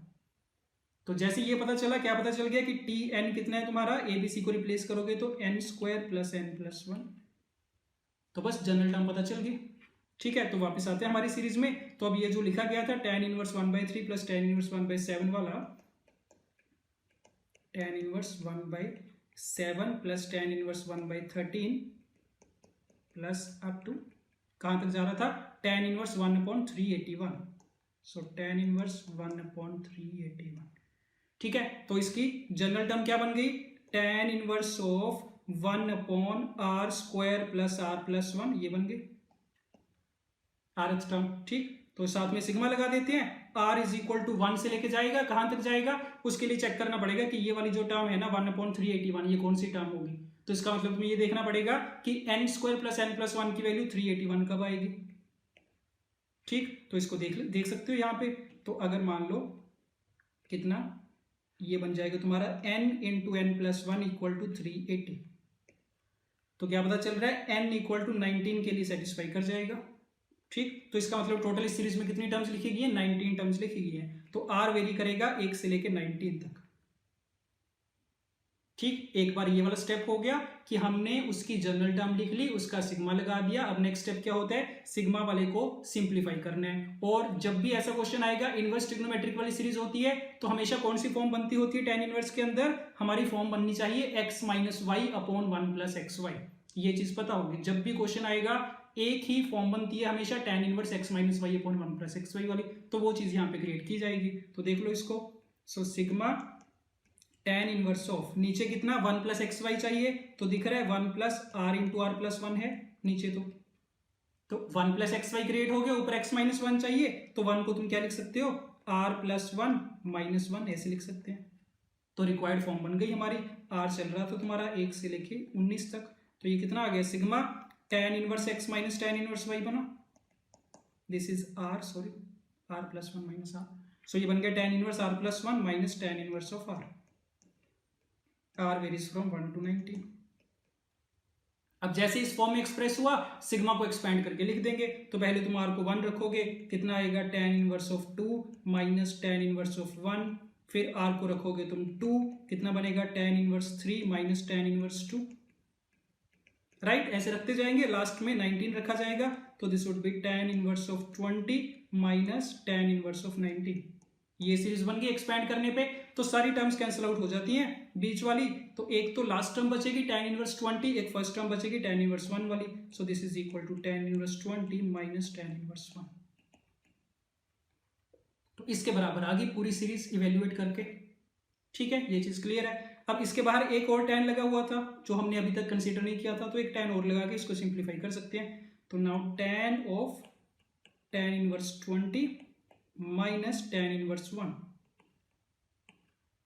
तो जैसे ये पता चला, क्या पता चल गया कि टी एन कितना है तुम्हारा, एबीसी को रिप्लेस करोगे तो n square plus n plus one, तो बस जनरल टर्म पता चल गई। ठीक है, तो वापस आते हैं हमारी सीरीज में। तो अब ये जो लिखा गया था tan inverse 1/3 plus tan inverse 1/7 वाला, tan inverse 1/7 plus tan inverse 1/13 plus up to कहां तक जा रहा था, tan inverse 1/381, so tan inverse 1/381। ठीक है, तो इसकी जनरल टर्म क्या बन गई, tan inverse of 1/r square plus r plus 1, ये बन गई rth टर्म। ठीक, तो साथ में सिग्मा लगा देते हैं, r इज इक्वल टू 1 से लेके जाएगा, कहां तक जाएगा उसके लिए चेक करना पड़ेगा कि ये वाली जो टर्म है ना 1/381, ये कौन सी टर्म होगी। तो इसका मतलब तुम्हें ये देखना पड़ेगा कि n square plus n plus 1 की वैल्यू 381 कब आएगी। ठीक, तो इसको देख सकते हो यहाँ पे। तो अगर मान लो कितना, ये बन जाएगा तुम्हारा n into n plus 1 equal to 380। तो क्या पता चल रहा है, n इक्वल टू 19 के लिए सेटिस्फाई कर जाएगा। ठीक, तो इसका मतलब टोटल इस सीरीज में कितनी टर्म्स लिखी गई है, 19 टर्म्स लिखी गई है। तो r वेरी करेगा 1 से लेके 19 तक। ठीक, एक बार ये वाला स्टेप हो गया कि हमने उसकी जनरल टर्म लिख ली, उसका सिग्मा लगा दिया। अब नेक्स्ट स्टेप क्या होता है, सिग्मा वाले को सिंप्लीफाई करना है। और जब भी ऐसा क्वेश्चन आएगा, इनवर्स ट्रिग्नोमेट्रिक वाली सीरीज होती है, तो हमेशा कौन सी फॉर्म बनती होती है tan इनवर्स के अंदर, हमारी फॉर्म बननी चाहिए x minus y upon 1 plus x y. ये चीज पता होगी, जब भी क्वेश्चन आएगा एक ही फॉर्म बनती है हमेशा, tan inverse x minus y upon 1 plus x y वाली, तो वो चीज यहाँ पे क्रिएट की जाएगी। तो देख लो इसको, so sigma tan inverse of, नीचे कितना 1 प्लस एक्स वाई चाहिए, तो दिख रहा है 1 plus r into are plus 1 है नीचे। तो 1 प्लस एक्स वाई क्रिएट हो गया, ऊपर x माइनस 1 चाहिए, तो 1 को तुम क्या लिख सकते हो, r प्लस 1 माइनस 1 ऐसे लिख सकते हैं। तो रिक्वायर्ड फॉर्म बन गई हमारी। r चल रहा था तुम्हारा 1 से लेके 19 तक, तो ये कितना आ गया, sigma tan inverse x minus tan inverse y बना, this is r, sorry r plus 1 minus r, सो ये बन गया tan inverse r plus 1 minus tan inverse of r, r varies from 1 to 19। अब जैसे इस फॉर्म में एक्सप्रेस हुआ, sigma को एक्सपेंड करके लिख देंगे। तो पहले तुम r को 1 रखोगे, कितना आएगा tan inverse of 2 minus tan inverse of 1, फिर r को रखोगे तुम 2, कितना बनेगा tan inverse 3 minus tan inverse 2, right, ऐसे रखते जाएंगे, लास्ट में 19 रखा जाएगा। तो this would be tan inverse of 20 minus tan inverse of 19। ये सीरीज बन गई एक्सपैंड करने पे, तो सारी टर्म्स कैंसिल आउट हो जाती हैं बीच वाली। तो एक तो लास्ट टर्म बचेगी tan इनवर्स 20, एक फर्स्ट टर्म बचेगी tan इनवर्स 1 वाली। So this is equal to tan inverse 20 minus tan inverse 1। तो इसके बराबर आ गई पूरी सीरीज इवेल्युएट करके। ठीक है, ये चीज क्लियर है। अब इसके बाहर एक और tan लगा हुआ था जो हमने अभी तक कंसीडर नहीं किया था, तो एक tan और लगा के इसको सिंप्लीफाई कर सकते हैं। तो now tan of tan inverse 20 minus tan inverse 1,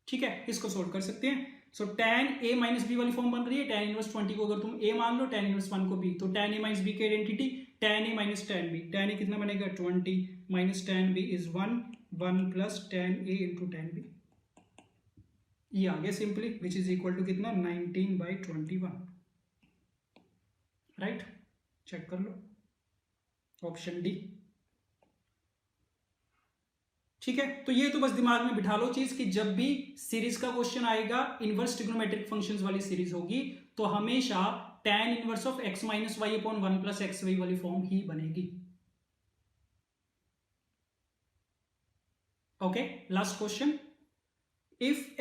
ठीक है, इसको सोल्व कर सकते हैं। सो tan a माइनस बी वाली फॉर्म बन रही है। tan इनवर्स 20 को अगर तुम a मान लो, tan इनवर्स 1 को b, तो tan a माइनस b की identity tan a minus tan b, tan a कितना बनेगा 20 minus tan b is 1 plus tan a into tan b, ये आ गया simply, which is equal to कितना 19/21, राइट, चेक कर लो, ऑप्शन डी। ठीक है, तो ये तो बस दिमाग में बिठा लो चीज कि जब भी सीरीज का क्वेश्चन आएगा, इनवर्स ट्रिग्नोमेट्रिक फंक्शंस वाली सीरीज होगी, तो हमेशा tan inverse of x minus y upon 1 plus x y वाली फॉर्म ही बनेगी। Okay, last question, if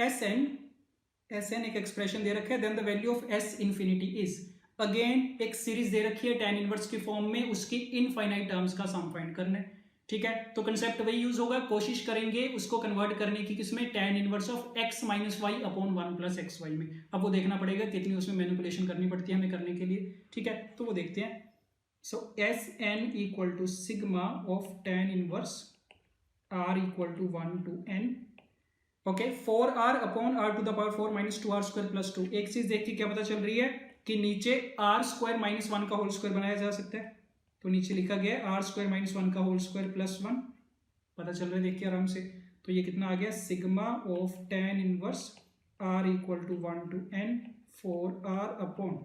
Sn एक एक्सप्रेशन दे रखा है, then the value of S infinity is, again एक सीरीज दे रखी है tan इनवर्स की फॉर्म में, उसकी इनफाइनाइट टर्म्स का सम फाइंड करना है। ठीक है, तो कंसेप्ट वही यूज होगा, कोशिश करेंगे उसको कन्वर्ट करने की किसमें, tan inverse of x minus y upon 1 plus x y में। अब वो देखना पड़ेगा कितनी उसमें मैनिपुलेशन करनी पड़ती है हमें करने के लिए। ठीक है, तो वो देखते हैं। So Sn equal to sigma of tan inverse r equal to 1 to n, okay, 4r upon r to the power 4 minus 2r square plus 2। एक चीज देखिए क्या पता चल रही है कि नीचे r स्क्वायर माइनस 1 का होल स्क्वायर बनाया जा सकता है, तो नीचे लिखा गया है r स्क्वायर माइनस 1 का होल स्क्वायर प्लस 1, पता चल रहा है, देखिए आराम से। तो ये कितना आ गया, sigma of tan inverse r equal to 1 to n 4r upon,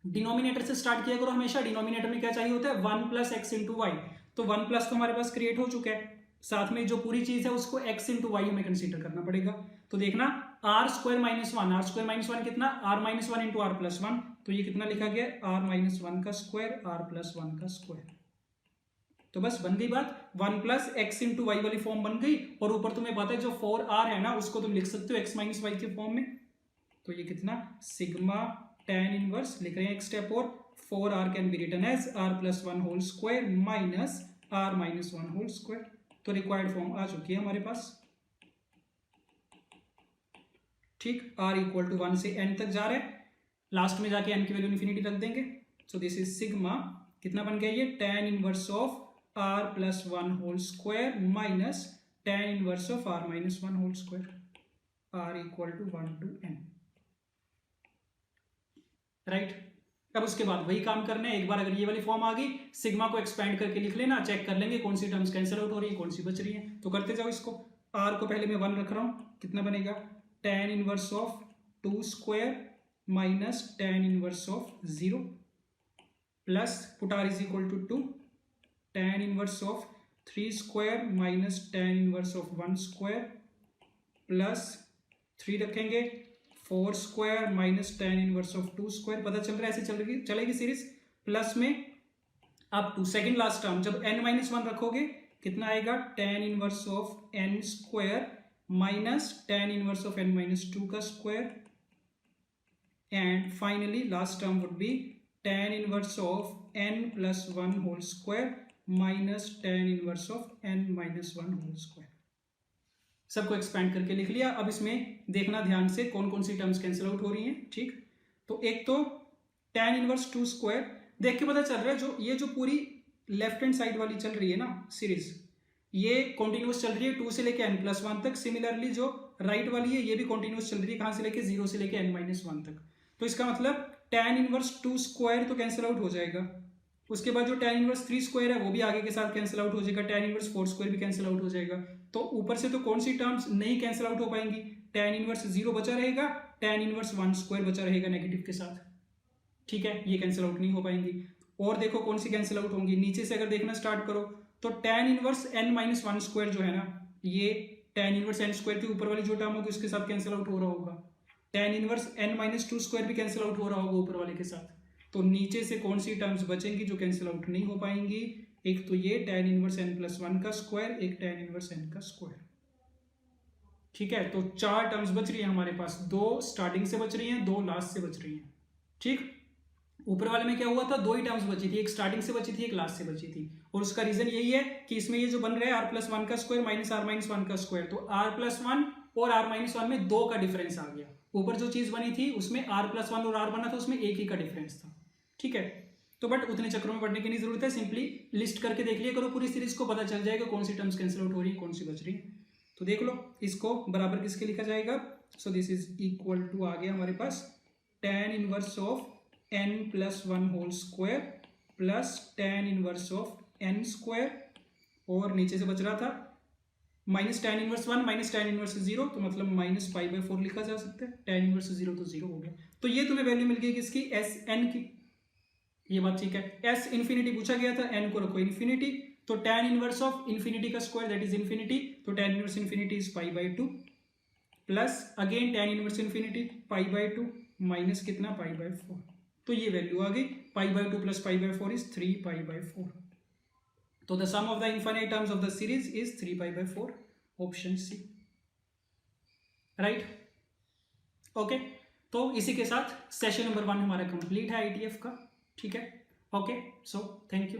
denominator से स्टार्ट किया करो हमेशा, डिनोमिनेटर में क्या चाहिए होता है 1 प्लस एक्स इंटू वाई, तो 1 प्लस तो हमारे पास क्रिएट हो चुका है, साथ में जो पूरी चीज है उसको x इंटू वाई हमें कंसीडर करना पड़ेगा। तो देखना R square minus one, R square minus one कितना, R minus one into are plus one, तो ये कितना लिखा गया, आर माइनस वन का स्क्वायर आर प्लस वन का स्क्वायर। तो बस बन गई बात, one plus x into y वाली फॉर्म बन गई, और ऊपर तुम्हें पता है जो 4r है ना उसको तुम लिख सकते हो x माइनस वाई के फॉर्म में। तो ये कितना सिग्मा tan इनवर्स लिख रहे हैं एक स्टेप और 4r can be written as r plus one whole square minus r minus one whole square. तो रिक्वायर्ड फॉर्म आ चुकी है हमारे पास। ठीक, r इक्वल टू 1 से n तक जा रहे हैं, लास्ट में जाके n की वैल्यू इन्फिनिटी रख देंगे। सो दिस इज सिग्मा कितना बन गया ये, tan inverse of r plus one whole square minus tan inverse of r minus one whole square, r equal to 1 to n। Right, अब उसके बाद वही काम करना है। एक बार अगर ये वाली फॉर्म आ गई, सिग्मा को एक्सपेंड करके लिख लेना, चेक कर लेंगे कौन सी टर्म्स कैंसिल आउट हो रही है, कौन सी बच रही है। तो करते जाओ इसको, r को पहले मैं 1 रख रहा हूं, कितना बनेगा tan inverse of 2 square minus tan inverse of 0 plus put r is equal to 2 tan inverse of 3 square minus tan inverse of 1 square plus 3 रखेंगे 4 square minus tan inverse of 2 square. पता चल रहा है ऐसे चलेगी सीरीज, प्लस में up to second last term जब n minus one रखोगे कितना आएगा, tan inverse of n square minus tan inverse of n minus 2 का square, and finally last term would be tan inverse of n plus one whole square minus tan inverse of n minus one whole square. सबको expand करके लिख लिया। अब इसमें देखना ध्यान से कौन कौन सी टर्म्स कैंसिल आउट हो रही हैं। ठीक, तो एक तो tan इनवर्स 2 स्क्वायर देख के पता चल रहा है, जो ये जो पूरी लेफ्ट हैंड साइड वाली चल रही है ना सीरीज, ये कॉन्टिन्यूस चल रही है 2 से लेके n प्लस वन तक। सिमिलरली जो राइट वाली है ये भी कॉन्टिन्यूस चल रही है, कहां से लेके 0 से लेके n माइनस वन तक। तो इसका मतलब tan इनवर्स 2 स्क्वायर तो कैंसिल आउट हो जाएगा, उसके बाद जो tan इनवर्स 3 स्क्वायर है वो भी आगे के साथ कैंसिल आउट हो जाएगा, tan इनवर्स 4 स्क्वायर भी कैंसिल आउट हो जाएगा। तो ऊपर से तो कौन सी टर्म्स नहीं कैंसिल आउट हो पाएंगी, tan इनवर्स 0 बचा रहेगा, tan इनवर्स 1 स्क्वायर बचा रहेगा नेगेटिव के साथ। ठीक है, ये कैंसिल आउट नहीं हो पाएंगी। और देखो कौन सी कैंसिल आउट होंगी, नीचे से अगर देखना स्टार्ट करो तो tan inverse n minus one square जो है ना, ये tan इनवर्स n स्क्वायर की ऊपर वाली जो टर्म होगी उसके साथ कैंसिल आउट हो रहा होगा, tan inverse n minus 2 square भी कैंसिल आउट हो रहा होगा ऊपर वाले के साथ। तो नीचे से कौन सी टर्म्स बचेंगी जो कैंसिल आउट नहीं हो पाएंगी, एक तो ये tan inverse n plus one का स्क्वायर, एक tan इनवर्स n का स्क्वायर। ठीक है, तो 4 टर्म्स बच रही है हमारे पास, 2 स्टार्टिंग से बच रही हैं, 2 लास्ट से बच रही हैं। ठीक, ऊपर वाले में क्या हुआ था, 2 ही टर्म्स बची थी, एक स्टार्टिंग से बची थी, एक लास्ट से बची थी। और उसका रीजन यही है कि इसमें ये जो बन रहा है r प्लस वन का square minus r minus one का स्क्वायर, तो r प्लस वन और r माइनस वन में 2 का डिफरेंस आ गया। ऊपर जो चीज बनी थी उसमें r प्लस वन और r बना था, उसमें एक ही का डिफरेंस था। ठीक है, तो बट उतने चक्रों में पढ़ने की नहीं जरूरत है, सिंपली लिस्ट करके देख लिया करो पूरी सीरीज को, पता चल जाएगा कौन सी टर्म्स कैंसिल आउट हो रही है, कौन सी बच रही है। तो देख लो इसको बराबर किसके लिखा जाएगा, so this is equal to आ गया हमारे पास tan inverse of n plus one whole square plus tan inverse of n square, और नीचे से बच रहा था minus tan inverse one minus tan inverse 0, तो मतलब माइनस पाई बाई 4 लिखा जा सकता है। tan इनवर्स 0 तो 0 हो गया, तो ये तुम्हें वैल्यू मिल गई किसकी, एस एन की। ये बात ठीक है, एस इन्फिनिटी पूछा गया था, एन को रखो इन्फिनिटी, तो tan इनवर्स ऑफ इन्फिनिटी का स्क्वायर दैट इज इन्फिनिटी, तो tan inverse infinity is pi by 2 plus again tan inverse infinity pi by 2 minus कितना पाई बाई 4, तो ये वैल्यू आ गई pi by 2 plus pi by 4 is 3 pi by 4। तो the sum of the infinite terms of the series is 3 pi by 4, option C. Right, okay, तो इसी के साथ सेशन नंबर 1 हमारा कंप्लीट है IETF का। ठीक है, ओके, सो थैंक यू।